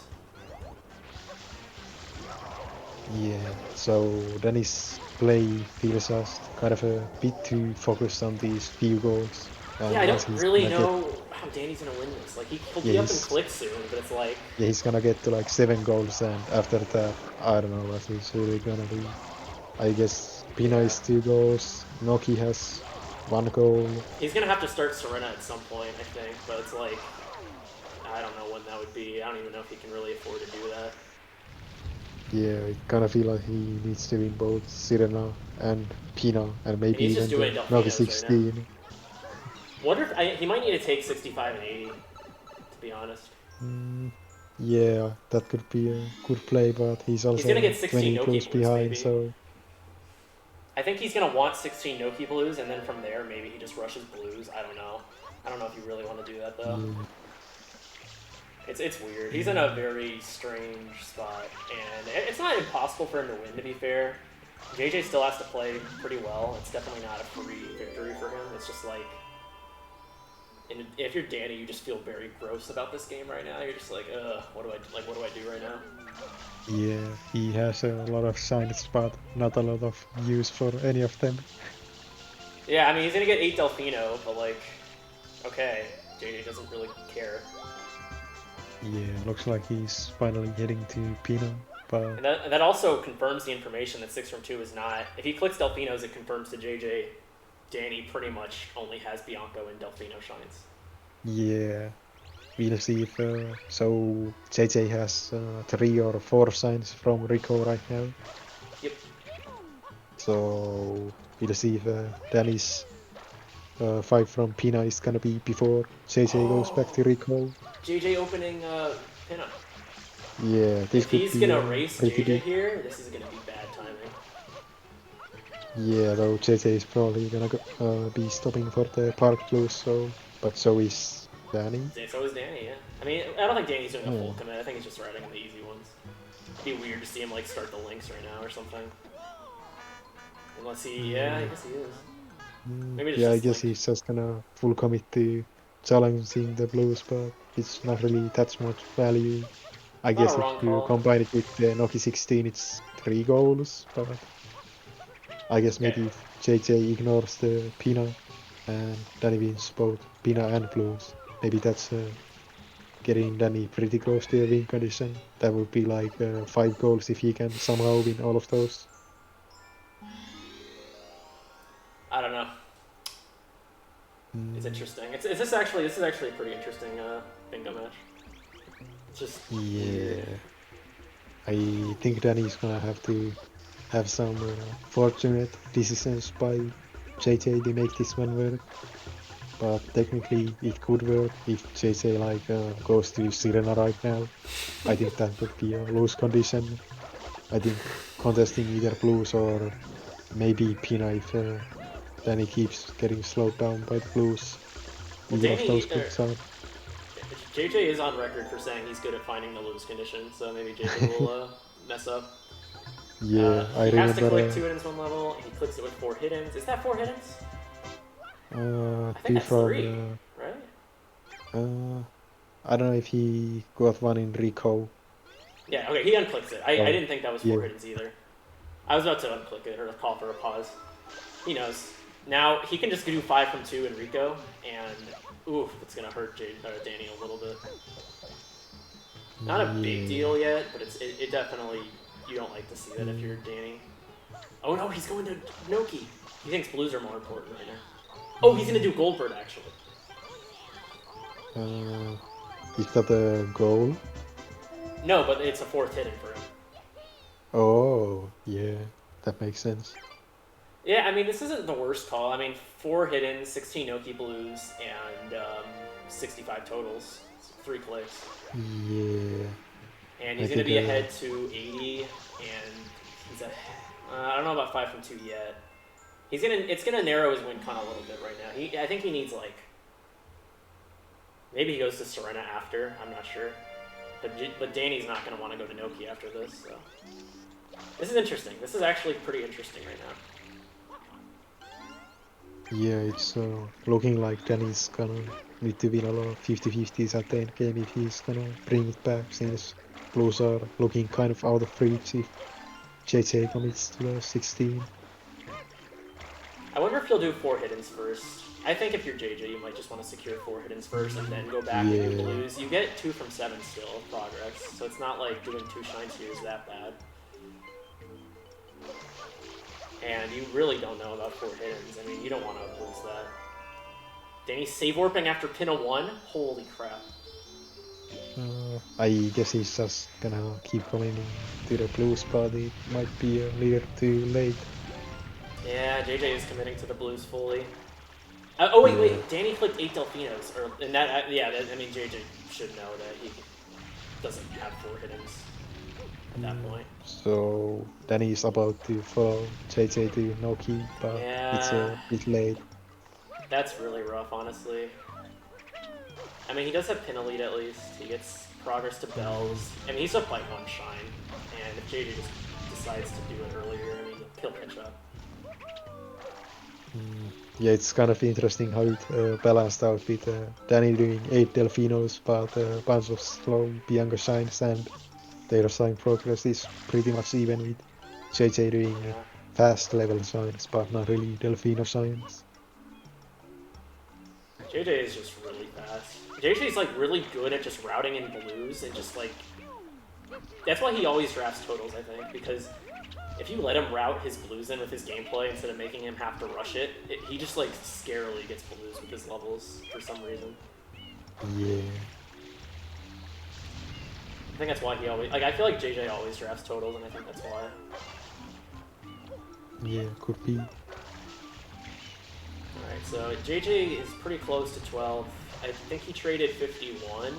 Yeah, so Danny's play feels just kind of a bit too focused on these few goals. Yeah, I don't as he's really gonna know how Danny's gonna win this. Like, he'll be Yeah, up in he's- click soon, but it's like, Yeah, he's gonna get to like 7 goals, and after that, I don't know what he's really gonna do. I guess Pina is 2 goals, Noki has 1 goal. he's gonna have to start Serena at some point, I think, but it's like, I don't know when that would be. I don't even know if he can really afford to do that. Yeah, I kind of feel like he needs to win both Sirena and Pina, and maybe he's even just doing the Delfinos Noki right 16. Wonder if he might need to take 65 and 80, to be honest. Yeah, that could be a good play, but he's also gonna get 16 20 Noki blues blues, behind, maybe. so I think he's gonna want 16 Noki blues, and then from there maybe he just rushes blues. I don't know. I don't know if you really want to do that though. It's weird. He's in a very strange spot, and it's not impossible for him to win. To be fair, JJ still has to play pretty well. It's definitely not a free victory for him. It's just like, if you're Danny, you just feel very gross about this game right now. You're just like, what do I do right now? yeah, he has a lot of signs, but not a lot of use for any of them. Yeah, I mean, he's gonna get 8 Delfino, but like, okay, JJ doesn't really care. Yeah, looks like he's finally heading to Pina, but And that also confirms the information that 6 from 2 is not. If he clicks Delfinos, it confirms to JJ, Danny pretty much only has Bianco and Delfino shines. yeah, we'll see if so JJ has 3 or 4 signs from Rico right now. Yep. So we'll see if Danny's fight from Pina is gonna be before JJ goes back to recall. JJ opening pinup. Yeah, this If could he's be gonna race pretty JJ big. here, this is gonna be bad timing. Yeah, though JJ is probably gonna be stopping for the park blues, but so is Danny. So is Danny, yeah. I mean, I don't think Danny's doing a full Yeah. commit. I think he's just riding the easy ones. It'd be weird to see him like start the links right now or something. Unless he, yeah, I guess he is. Maybe it's Yeah, I just guess like, he's just gonna full commit to challenging the blues, but it's not really that much value. I not a guess if wrong you call. combine it with the Noki 16, it's 3 goals, but I guess Okay. maybe if JJ ignores the Pina and Danny wins both Pina and blues, maybe that's getting Danny pretty close to a win condition. That would be like 5 goals if he can somehow win all of those. I don't know. It's interesting. This is actually a pretty interesting bingo match. It's just Yeah, weird. I think Danny's gonna have to have some fortunate decisions by JJ to make this one work. But technically, it could work if JJ like goes to Sirena right now. I think that would be a lose condition. I think contesting either blues or maybe Pina if Danny keeps getting slowed down by the blues. Well, Either of those Danny, could sound. JJ is on record for saying he's good at finding the lose condition, so maybe JJ will mess up. Yeah, I He has to remember click 2 hiddens 1 level. He clicks it with 4 hiddens. Is that 4 hiddens? I think two that's 3, from right? I don't know if he got one in Rico. Yeah, okay, he unclicks it. I Oh, didn't think that was 4 yeah. hiddens either. I was about to unclick it or call for a pause. He knows. Now, he can just do 5 from 2 in Rico, and oof, it's going to hurt Danny a little bit. Not a big deal yet, but it definitely, you don't like to see that if you're Danny. Oh no, he's going to Noki. He thinks blues are more important right now. Oh, he's going to do Goldbird, actually. Is that a goal? No, but it's a 4th hidden for him. Oh, yeah, that makes sense. Yeah, I mean, this isn't the worst call. I mean, 4 hidden, 16 Noki blues, and 65 totals. 3 clicks. Yeah. And he's I going to think, be ahead to 80, and he's I don't know about 5 from 2 yet. It's gonna narrow his win con a little bit right now. I think he needs like, maybe he goes to Serena after. I'm not sure, but Danny's not gonna want to go to Noki after this. So this is interesting. This is actually pretty interesting right now. Yeah, it's looking like Danny's gonna need to win a lot of 50-50s at the end game if he's gonna bring it back, since Blues are looking kind of out of reach if JJ commits to the 16. I wonder if he'll do 4 hiddens first. I think if you're JJ, you might just want to secure 4 hiddens first and then go back and do blues. You get 2 from 7 still of progress, so it's not like doing 2 shines here is that bad. And you really don't know about 4 hiddens. I mean, you don't want to lose that. Danny's save warping after pin a 1? Holy crap. I guess he's just gonna keep coming to the Blues, but it might be a little too late. Yeah, JJ is committing to the blues fully. Oh wait, Danny clicked 8 Delfinos, and that I mean JJ should know that he doesn't have 4 hiddens at that point. So Danny's about to follow JJ to Noki, but it's a bit late. That's really rough, honestly. I mean, he does have pin elite at least. He gets progress to bells. I mean, he's up like 1 shine, and if JJ just decides to do it earlier, I mean, he'll catch up. Yeah, it's kind of interesting how it balanced out with Danny doing 8 Delfinos, but a bunch of slow Bianca shines, and their shine progress is pretty much even with JJ doing fast level shines, but not really Delfino shines. JJ is just really fast. JJ's like really good at just routing in blues and just like... That's why he always drafts totals, I think, because if you let him route his blues in with his gameplay instead of making him have to rush it, he just like scarily gets blues with his levels for some reason. Yeah. I think that's why he always... Like, I feel like JJ always drafts totals, and I think that's why. Yeah, could be. Alright, Alright, so JJ is pretty close to 12. I think he traded 51,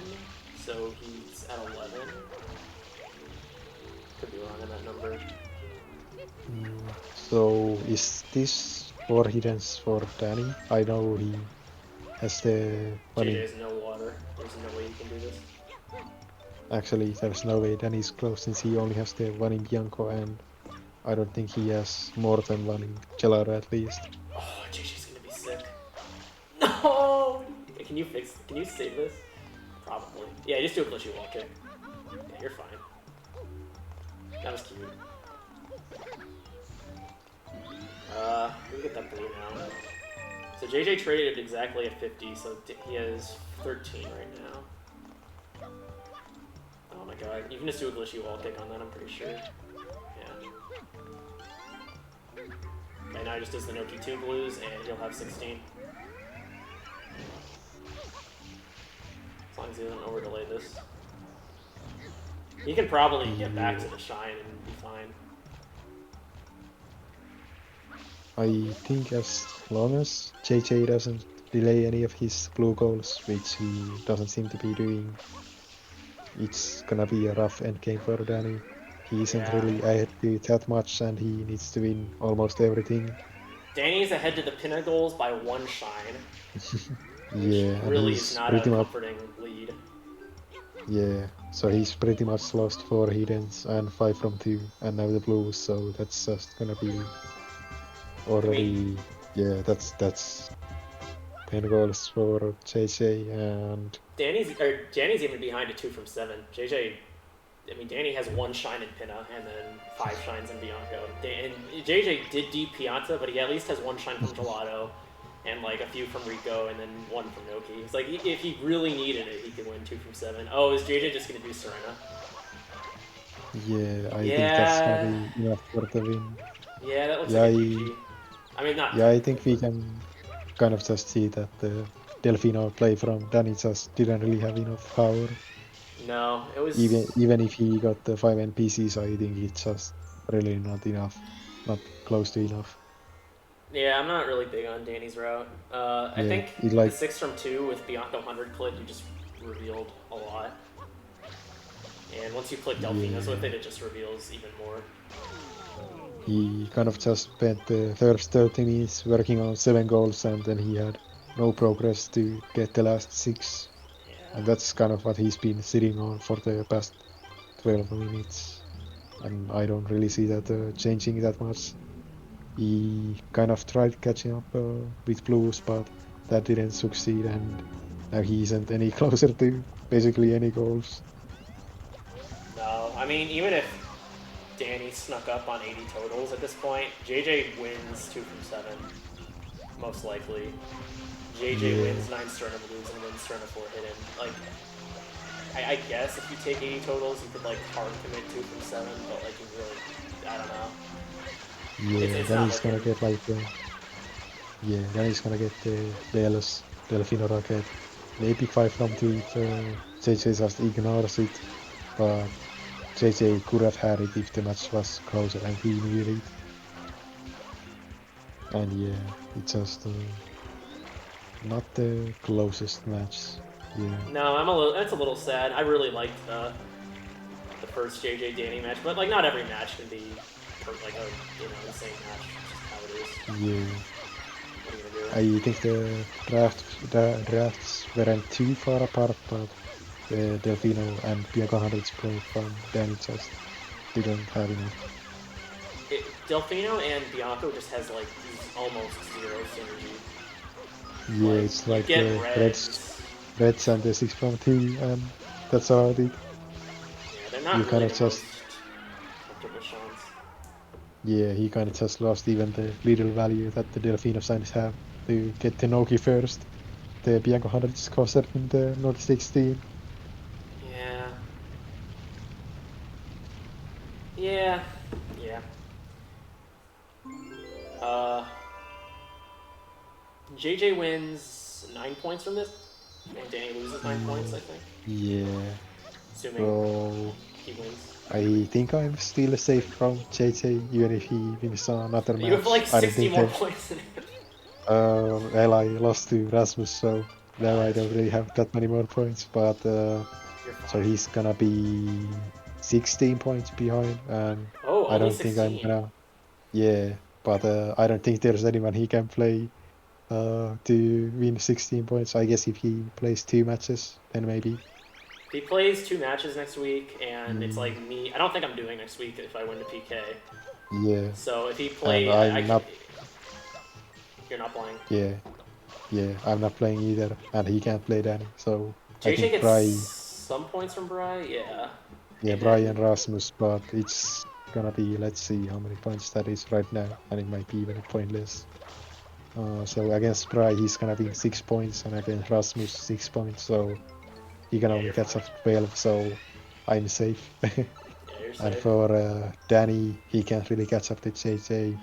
so he's at 11. Could be wrong on that number. So is this 4 hiddens for Danny? I know he has the JJ money. has no water. There's no way he can do this. Actually, there's no way Danny's close since he only has the one in Bianco, and I don't think he has more than one in Gelato at least. Oh, JJ's gonna be sick. No! Can you save this? Probably. Yeah, just do a glitchy wall kick. Yeah, you're fine. That was cute. We get that blue now. So JJ traded exactly at 50, so he has 13 right now. Oh my god, you can just do a glitchy wall kick on that, I'm pretty sure. Yeah. Okay, now he just does the Noki 2 blues, and he'll have 16. As long as he doesn't overdelay this. He can probably get back to the shine and be fine. I think as long as JJ doesn't delay any of his blue goals, which he doesn't seem to be doing, it's gonna be a rough endgame for Danny. He isn't Yeah. really ahead to that much, and he needs to win almost everything. Danny's ahead to the pinna goals by 1 shine, Yeah, and really he's is not a pretty much comforting lead. yeah. So he's pretty much lost 4 hiddens and 5 from 2, and now the blues. So that's just gonna be already yeah. That's 10 goals for JJ, and Danny's even behind a 2 from 7. JJ, I mean, Danny has 1 shine in Pinna and then 5 shines in Bianco. And JJ did deep Pianta, but he at least has 1 shine from Gelato and like a few from Rico and then 1 from Noki. It's like if he really needed it, he could win 2 from 7. Oh, is JJ just gonna do Serena? yeah, I think that's gonna be enough for the win. Yeah, that looks Yeah, like a GG. I mean, not. Yeah, I think we can kind of just see that the Delfino play from Danny just didn't really have enough power. No, it was. Even if he got the 5 NPCs, I think it's just really not enough, not close to enough. Yeah, I'm not really big on Danny's route. I Yeah, think it like the 6 from 2 with Bianco 100 click, you just revealed a lot. And once you click Delfino's with it, it just reveals even more. he kind of just spent the first 30 minutes working on 7 goals, and then he had no progress to get the last 6. Yeah. And that's kind of what he's been sitting on for the past 12 minutes. And I don't really see that changing that much. He kind of tried catching up with blues, but that didn't succeed, and now he isn't any closer to basically any goals. No, I mean, even if Danny snuck up on 80 totals at this point, JJ wins 2 from 7. Most likely. JJ wins 9 Sterna blues and wins Sterna 4 hidden. Like, I guess if you take 80 totals, you could like hard commit 2 from 7, but like you really, I don't know. Yeah, It's then not he's gonna looking- get like then he's gonna get the Velos, Delfino Rocket, maybe 5 from 2 if JJ just ignores it, but JJ could have had it if the match was closer and he needed it. And yeah, it's just not the closest match. Yeah. No, that's a little sad. I really liked the first JJ Danny match, but like not every match can be like a the same match. It's just how it is. Yeah. What are you gonna do? I think the drafts weren't too far apart, but the Delfino and Bianco 100 play from Danny just didn't have enough. Delfino and Bianco just has like almost 0 synergy. Yeah, Like, it's like you get the Reds. Reds and the 6 from 2, and that's about it. Yeah, they're not You really kinda the just- most comfortable shots. Yeah, he kind of just lost even the little value that the Delfino signs have to get the Noki first. The Bianco 100 is closer in the North 16. Yeah. Yeah. Yeah. JJ wins 9 points from this, and Danny loses 9 points, I think. Yeah, Assuming so he wins. I think I'm still safe from JJ, even if he wins another match. You have like I don't 60 think more that- points than him. Well, I lost to Rasmus, so now I That's don't true. really have that many more points. But You're so fine. he's gonna be 16 points behind, and Oh, I only don't think I'm 16. gonna. Yeah, but I don't think there's anyone he can play to win 16 points. I guess if he plays 2 matches, then maybe. If he plays 2 matches next week, and it's Mm, like me, I don't think I'm doing next week if I win the PK. yeah, So if he and play, I'm not. you're not playing. Yeah, yeah, I'm not playing either, and he can't play Danny. So I JJ think gets Bry, some points from Bry, yeah. yeah, And Bry then and Rasmus, but it's gonna be, let's see how many points that is right now, and it might be very pointless. So against Bry, he's gonna be 6 points, and against Rasmus, 6 points. So he can yeah, only you're catch fine. up 12. So I'm safe. Yeah, you're And safe. for Danny, he can't really catch up to JJ.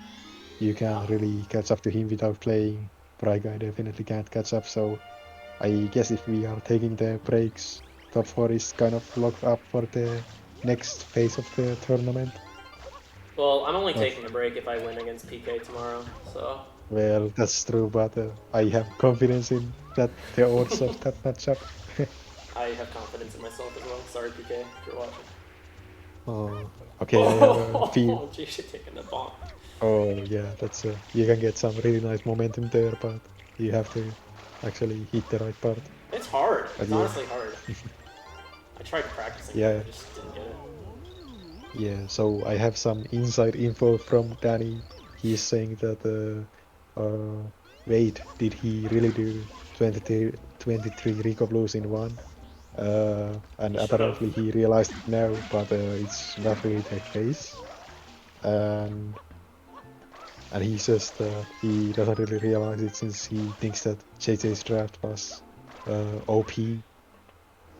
You No. can't really catch up to him without playing. Bry guy definitely can't catch up. So I guess if we are taking the breaks, top four is kind of locked up for the next phase of the tournament. Well, I'm only But taking a break if I win against PK tomorrow, so. well, that's true. But I have confidence in that the odds of that matchup. I have confidence in myself as well. Sorry, PK, if you're watching. Oh, okay. I have a few. Oh, JJ taking the bomb. Oh, yeah. That's you can get some really nice momentum there, but you have to actually hit the right part. It's hard. But It's yeah, honestly hard. I tried practicing it, yeah, I just didn't get it. yeah. So I have some inside info from Danny. He's saying that wait, did he really do 23 Rico Blues in one? And He should have. apparently he realized it now, but it's not really the case. And and he says that he doesn't really realize it since he thinks that JJ's draft was OP.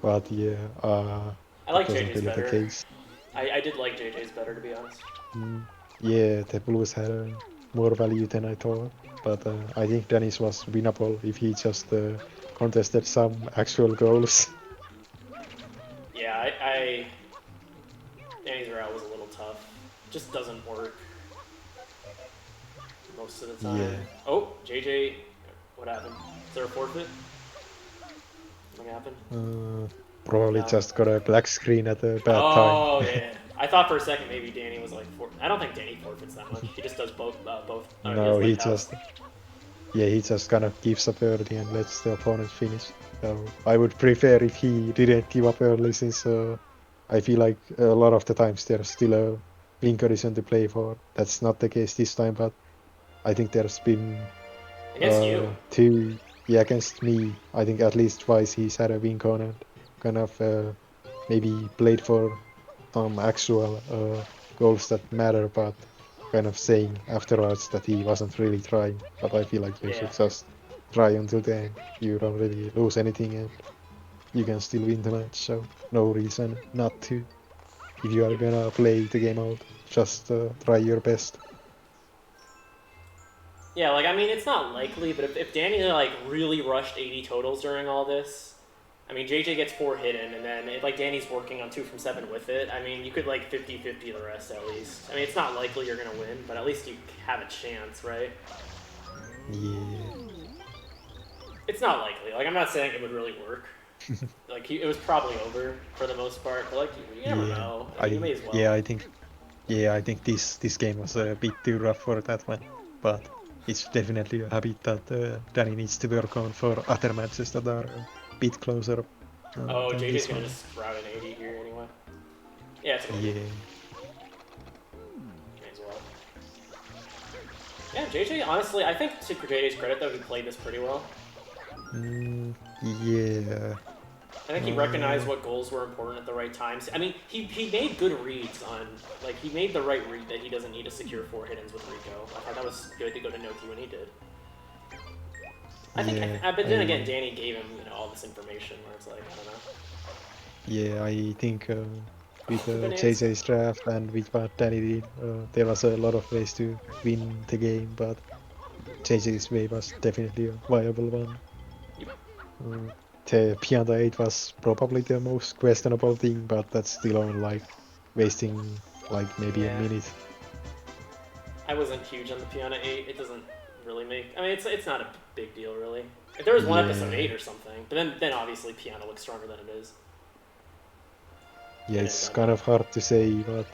But yeah, I it like wasn't JJ's really the better. case. I did like JJ's better, to be honest. Mm, yeah, the Blues had more value than I thought, but I think Dennis was winnable if he just contested some actual goals. Yeah, I JJsrl was a little tough. Just doesn't work most of the time. Yeah, Oh, JJ, what happened? Is there a forfeit? Something happened? uh, probably No. just got a black screen at a bad time. Oh yeah. I thought for a second maybe Danny was like I don't think Danny forfeits that much. He just does both. Both. He No, has he lighthouse. just yeah, he just kind of gives up early and lets the opponent finish. So I would prefer if he didn't give up early, since I feel like a lot of the times there's still a win condition to play for. That's not the case this time, but I think there's been Against you. two, yeah, against me. I think at least twice he's had a win con and kind of maybe played for some actual goals that matter, but kind of saying afterwards that he wasn't really trying. But I feel like you Yeah. should just try until the end. You don't really lose anything, and you can still win the match. So no reason not to. If you are Yep. gonna play the game out, just try your best. Yeah, like I mean, it's not likely, but if Danny like really rushed 80 totals during all this, I mean, JJ gets 4 hidden, and then if like Danny's working on 2 from 7 with it, I mean, you could like 50-50 the rest at least. I mean, it's not likely you're gonna win, but at least you have a chance, right? Yeah. It's not likely. Like I'm not saying it would really work. Like it was probably over for the most part, but like you never Yeah. know. I mean, you may as well. Yeah, I think this game was a bit too rough for that one, but it's definitely a habit that Danny needs to work on for other matches that are a bit closer Oh, than JJ's this gonna one. just route an 80 here anyway. Yeah, it's a win. Yeah, May as well. Yeah, JJ, honestly, I think to JJ's credit, though, he played this pretty well. yeah, I think he recognized what goals were important at the right times. I mean, he made good reads on, like, he made the right read that he doesn't need to secure 4 hit-ins with Rico. I thought that was good to go to Noki when he did. I think, yeah. but then again, Danny gave him, all this information where it's like, I don't know. Yeah, I think with Bananas. JJ's draft and with what Danny did, there was a lot of ways to win the game, but JJ's way was definitely a viable one. The Pianta 8 was probably the most questionable thing, but that's still on like wasting like maybe a Yeah. minute. I wasn't huge on the Piana 8. It doesn't really make. I mean, it's not a big deal really. If there was one Yeah. episode 8 or something, but then obviously Piano looks stronger than it is. Yeah, it's kind of hard to say what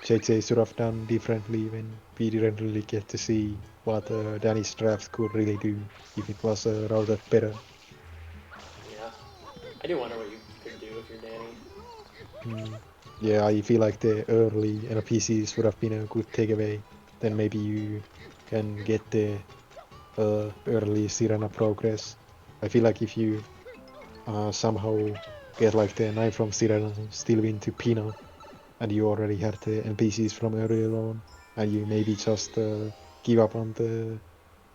JJ should have done differently when we didn't really get to see what Danny's draft could really do if it was routed better. Yeah, I do wonder what you could do if you're Danny. Yeah, I feel like the early NPCs would have been a good takeaway. Then maybe you can get the early Sirena progress. I feel like if you somehow get like the 9 from Sirena, still into Pina, and you already had the NPCs from earlier on, and you maybe just give up on the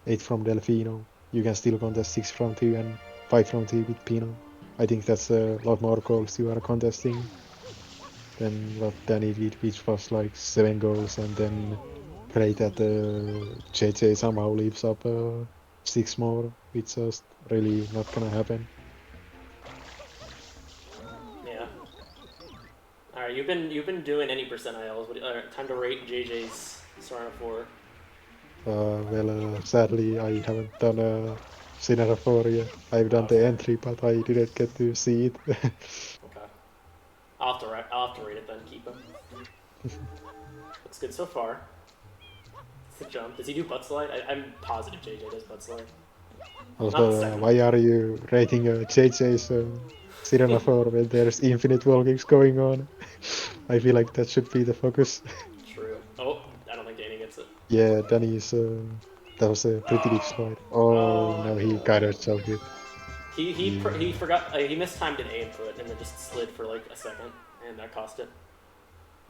8 from Delfino, you can still contest 6 from 2 and 5 from 2 with Pino. I think that's a lot more goals you are contesting than what Danny did, which was like 7 goals, and then pray that JJ somehow leaves up 6 more, which just really not gonna happen. Yeah. All right, you've been doing any percentiles. Time to rate JJ's Serena 4. Well, sadly, I haven't done a Sinner 4 yet. I've done the Okay. entry, but I didn't get to see it. Okay. I'll have to rate it then. Keep him. Looks good so far. It's the jump. Does he do butt slide? I'm positive JJ does butt slide. Also, why are you rating JJ's Sirena 4 when there's infinite wall kicks going on? I feel like that should be the focus. True. Oh, I don't think Danny gets it. Yeah, Danny's, that was a pretty deep slide. Oh, no, he got it so good. He forgot, he mistimed an A input and then just slid for like a second, and that cost it.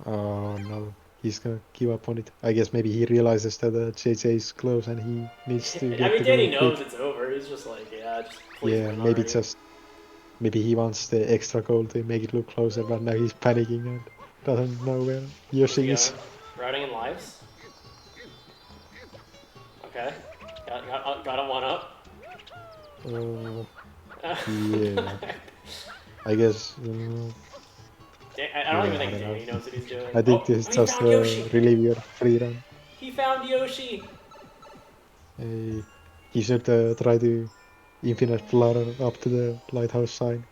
Oh, no. He's gonna give up on it. I guess maybe he realizes that JJ is close and he needs to get I mean, the Danny goal knows quick. it's over. He's just like, yeah, just please Yeah, win maybe already. just maybe he wants the extra goal to make it look closer, but now he's panicking and doesn't know where Yoshi is. Routing in lives. Okay, got a one up. Yeah, I guess. I don't even think Danny knows what he's doing. I think this is he just found Yoshi. relieve your free run. He found Yoshi. He should try to infinite flutter up to the lighthouse sign.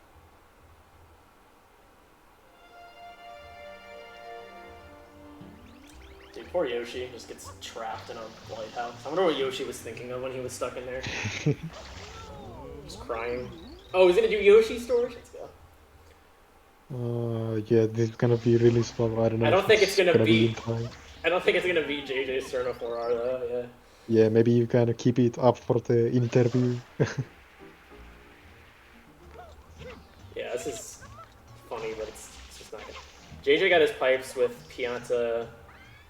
Dude, poor Yoshi just gets trapped in a lighthouse. I wonder what Yoshi was thinking of when he was stuck in there. Just crying. Oh, he's gonna do Yoshi storage? Let's go. Yeah, this is gonna be really slow. I don't know. I don't think it's gonna be be. in time. I don't think it's gonna be JJsrl 4R though. Yeah. Yeah, maybe you can keep it up for the interview. Yeah, this is funny, but it's just not good. JJ got his pipes with Pianta,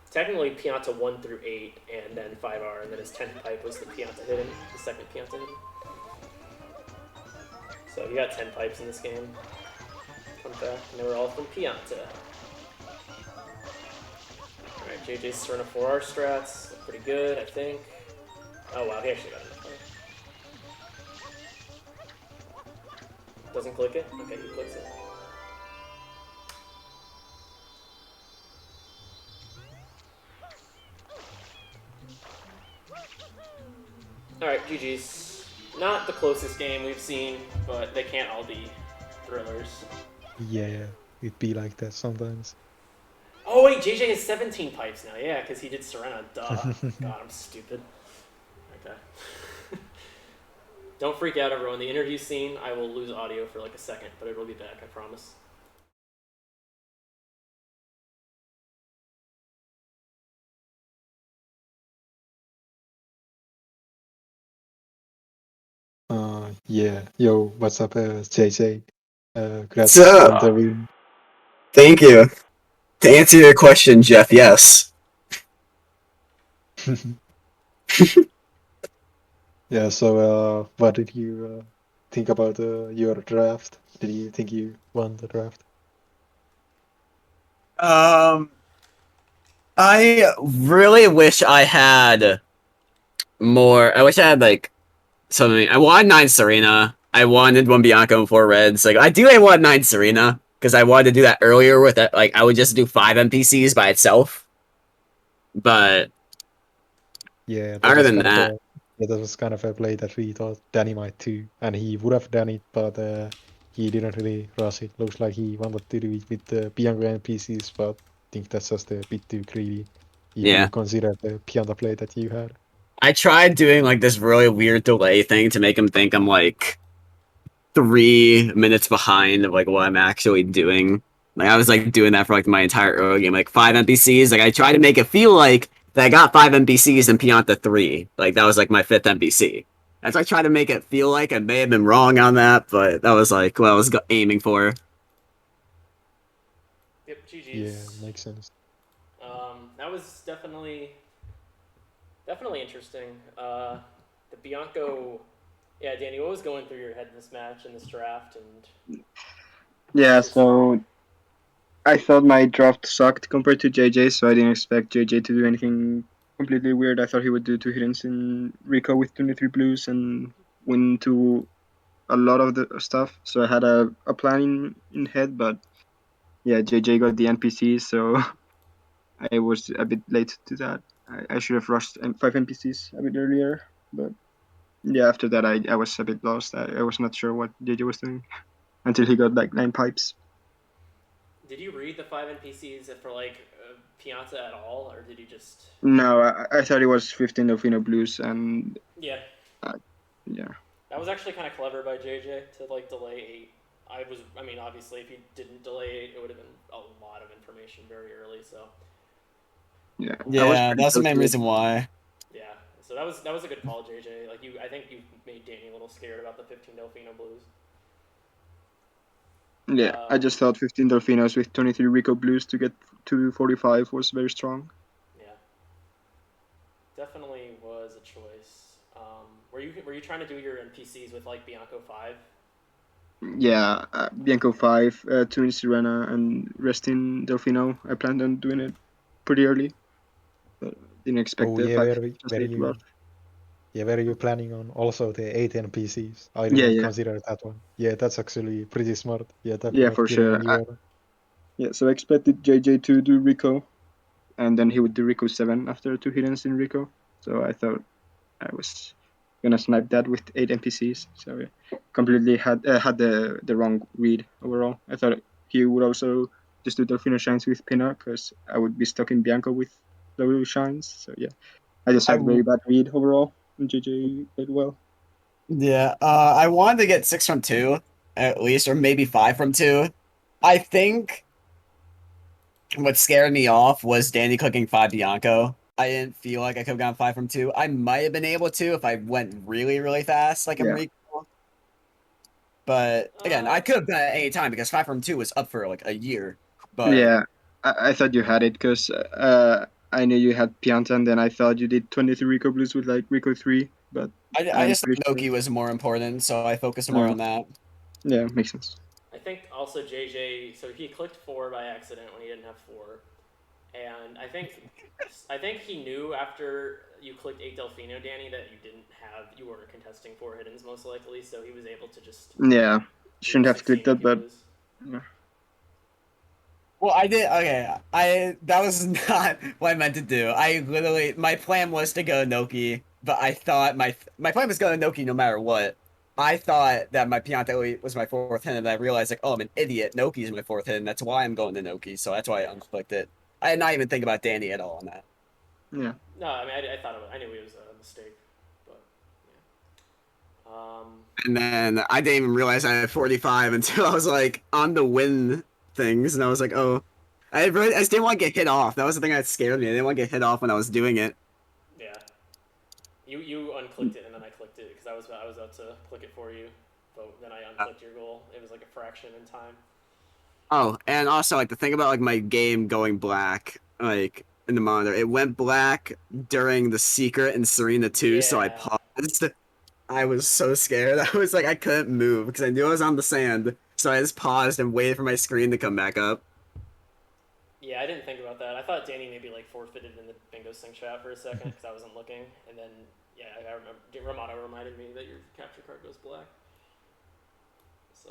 technically Pianta 1 through 8, and then 5R, and then his 10th pipe was the Pianta hidden, the second Pianta hidden. So he got 10 pipes in this game. Fun fact, and they were all from Pianta. Alright, JJ's Serena 4R strats, look pretty good, I think. Oh wow, he actually got enough. Doesn't click it? Okay, he clicks it. Alright, GG's. Not the closest game we've seen, but they can't all be thrillers. Yeah, it'd be like that sometimes. Oh wait, JJ has 17 pipes now, yeah, because he did Serena, duh. God, I'm stupid. Okay. Don't freak out, everyone. The interview scene, I will lose audio for like a second, but it will be back, I promise. Yeah. Yo, what's up, JJ? What's Congrats on the up? win. Thank you. To answer your question, Jeff, yes. Yeah, so what did you think about your draft? Did you think you won the draft? I really wish I had more. I wish I had like something. I wanted 9 Serena. I wanted 1 Bianca and 4 Reds. Like I want 9 Serena because I wanted to do that earlier with it. Like I would just do 5 NPCs by itself. But Yeah, that Other was than kind of that, a yeah, that was kind of a play that we thought Danny might do, and he would have done it, but he didn't really rush it. Looks like he wanted to do it with the Bianco NPCs, but I think that's just a bit too greedy if you yeah. consider the Pianta play that you had. I tried doing like this really weird delay thing to make him think I'm like 3 minutes behind of like what I'm actually doing. Like I was like doing that for like my entire early game, like 5 NPCs. Like I tried to make it feel like that I got 5 NPCs and Pianta 3. Like that was like my fifth NPC. As I tried to make it feel like I may have been wrong on that, but that was like what I was aiming for. Yep, Yeah, GG's. makes sense. That was definitely interesting. The Bianco, yeah, Danny, what was going through your head in this match and this draft, and Yeah, what's your so I thought my draft sucked compared to JJ, so I didn't expect JJ to do anything completely weird. I thought he would do two hiddens in Rico with 23 blues and win to a lot of the stuff. So I had a plan in head, but yeah, JJ got the NPCs, so I was a bit late to that. I should have rushed 5 NPCs a bit earlier, but yeah, after that I was a bit lost. I was not sure what JJ was doing until he got like 9 pipes. did you read the 5 NPCs for like Pianta at all, or did you just? No, I thought it was 15 Delfino Blues, and Yeah, yeah. that was actually kind of clever by JJ to like delay 8. I mean, obviously, if he didn't delay 8, it would have been a lot of information very early. So Yeah, I was Yeah, pretty that's the close main to it. reason why. yeah, so that was a good call, JJ. Like I think you made Danny a little scared about the 15 Delfino Blues. Yeah, I Um, just thought 15 Delfinos with 23 Rico Blues to get to 45 was very strong. yeah, definitely was a choice. Were you trying to do your NPCs with like Bianco 5? Yeah, Bianco 5, Turin Sirena, and Restin Delfino. I planned on doing it pretty early, but didn't expect Oh the yeah, 5 were to rush. you yeah, were you planning on also the 8 NPCs? I Yeah, didn't yeah, consider that one. Yeah, that's actually pretty smart. Yeah, that would yeah, have for killed sure. anywhere. Yeah, so I expected JJ to do Rico, and then he would do Rico 7 after 2 hiddens in Rico. So I thought I was gonna snipe that with 8 NPCs. So I completely had the wrong read overall. I thought he would also just do Delfino Shines with Pinner because I would be stuck in Bianco with low shines. So yeah, I just I had very bad read overall. And JJ did well. Yeah, I wanted to get 6 from 2 at least, or maybe 5 from 2. I think what scared me off was Danny clicking 5 Bianco. I didn't feel like I could have gone 5 from 2. I might have been able to if I went really, really fast, like Yeah, Enrico. But again, I Uh, could have done it at any time because 5 from 2 was up for like a year. But yeah. I thought you had it because I knew you had Pianta, and then I thought you did 23 Rico Blues with like Rico 3, but I I'm just pretty thought sure. Noki was more important, so I focused more Uh, on that. yeah, makes sense. I think also JJ. So he clicked 4 by accident when he didn't have 4, and I think he knew after you clicked 8 Delfino, Danny, that you weren't contesting 4 hiddens most likely. So he was able to just Yeah, do shouldn't have clicked 16 if that, you but lose. yeah. Well, I did. Okay, I that was not what I meant to do. I literally my plan was to go Noki, but I thought my plan was going Noki no matter what. I thought that my Piante was my fourth hit, and I realized like, oh, I'm an idiot. Noki's my fourth hit, and that's why I'm going to Noki. So that's why I unclicked it. I did not even think about Danny at all on that. Yeah. No, I mean I thought I knew it was a mistake, but yeah. And then I didn't even realize I had 45 until I was like on the win things, and I was like, oh, I just didn't want to get hit off. That was the thing that scared me. I didn't want to get hit off when I was doing it. Yeah. You unclicked it and then I clicked it because I was about to click it for you, but then I unclicked your goal. It was like a fraction in time. Oh, and also like the thing about like my game going black, like in the monitor, it went black during the secret in Serena 2, so I Yeah. paused. I was so scared. I was like I couldn't move because I knew I was on the sand. So I just paused and waited for my screen to come back up. Yeah, I didn't think about that. I thought Danny maybe like forfeited in the bingo sync chat for a second because I wasn't looking, and then yeah, I remember Romano reminded me that your capture card goes black. So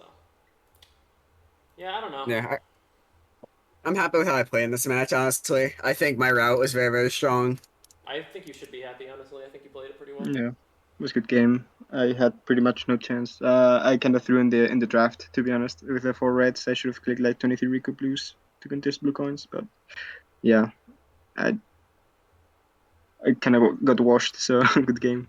yeah, I don't know. Yeah, I'm happy with how I played in this match, honestly. I think my route was very, very strong. I think you should be happy, honestly. I think you played it pretty well. Yeah, it was a good game. I had pretty much no chance. I kind of threw in the draft, to be honest. With the 4 reds, I should have clicked like 23 Rico blues to contest blue coins, but yeah, I I kind of got washed. So good game.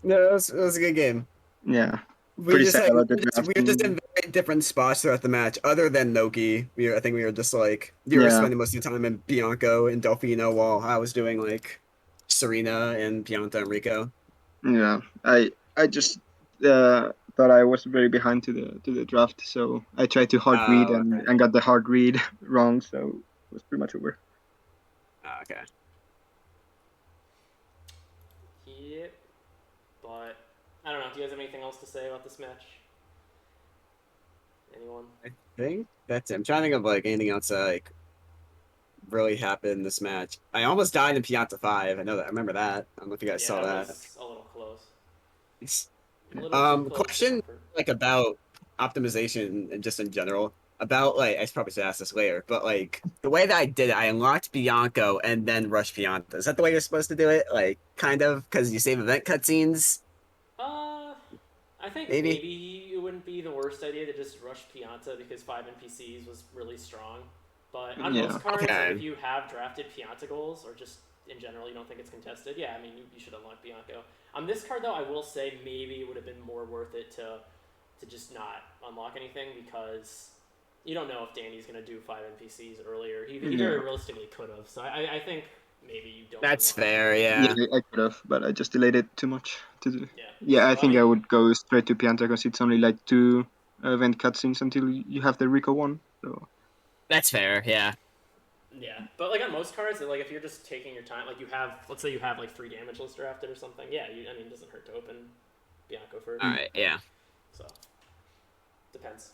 No, it was a good game. Yeah, We pretty just sad like about the we were just drafting. in very different spots throughout the match. Other than Noki, I think we were just like you were Yeah, spending most of your time in Bianco and Delfino while I was doing like Serena and Pianta and Rico. yeah. I just thought I was very behind to the draft, so I tried to hard read Oh, okay. and got the hard read wrong, so it was pretty much over. Oh, okay. Yep. But I don't know. Do you guys have anything else to say about this match? Anyone? I think that's it. I'm trying to think of like anything else that like really happened in this match. I almost died in Pianta 5. I know that. I remember that. I don't know if you guys Yeah, saw that that. was a little close. A little too close for Question comfort. like about optimization and just in general. About like I probably should ask this later, but like the way that I did it, I unlocked Bianco and then rushed Pianta. Is that the way you're supposed to do it? Like kind of because you save event cutscenes, I think maybe. maybe it wouldn't be the worst idea to just rush Pianta because 5 NPCs was really strong. But on Yeah, most cards, like if Okay. you have drafted Pianta goals or just in general you don't think it's contested, yeah, I mean you should unlock Bianco. On this card though, I will say maybe it would have been more worth it to just not unlock anything because you don't know if Danny's gonna do 5 NPCs earlier. He yeah. very realistically could have. So I think maybe you don't That's unlock. fair. Yeah, Yeah. I could have, but I just delayed it too much to do. Yeah. Yeah, I So I think I mean, would go straight to Pianta because it's only like 2 event cutscenes until you have the Rico one. So That's fair. Yeah. yeah, but like on most cards, like if you're just taking your time, like you have, let's say you have like 3 damage list drafted or something. Yeah, I mean, it doesn't hurt to open Bianco first. All right. Yeah. So depends.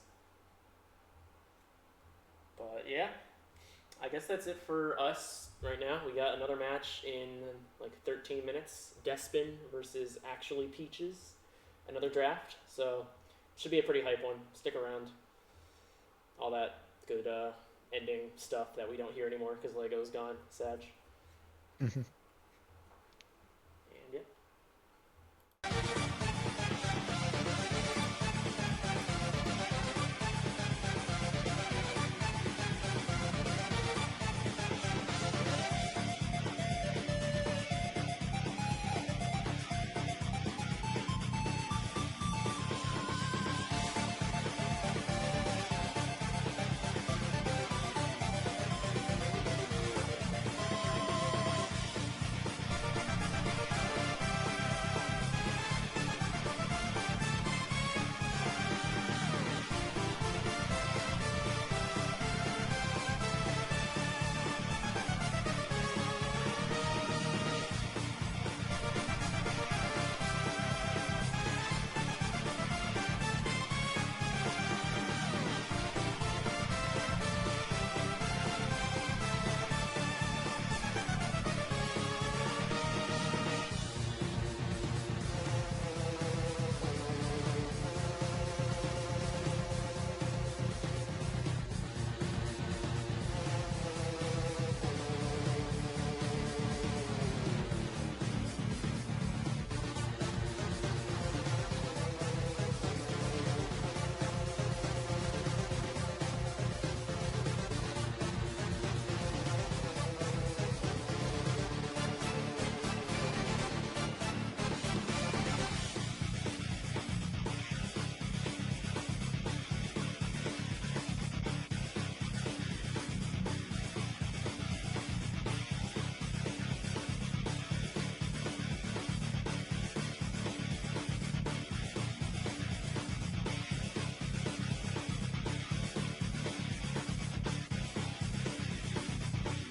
But yeah, I guess that's it for us right now. We got another match in like 13 minutes. Despin versus Actually Peaches, another draft. So should be a pretty hype one. Stick around. All that good ending stuff that we don't hear anymore because Lego's gone. Sag.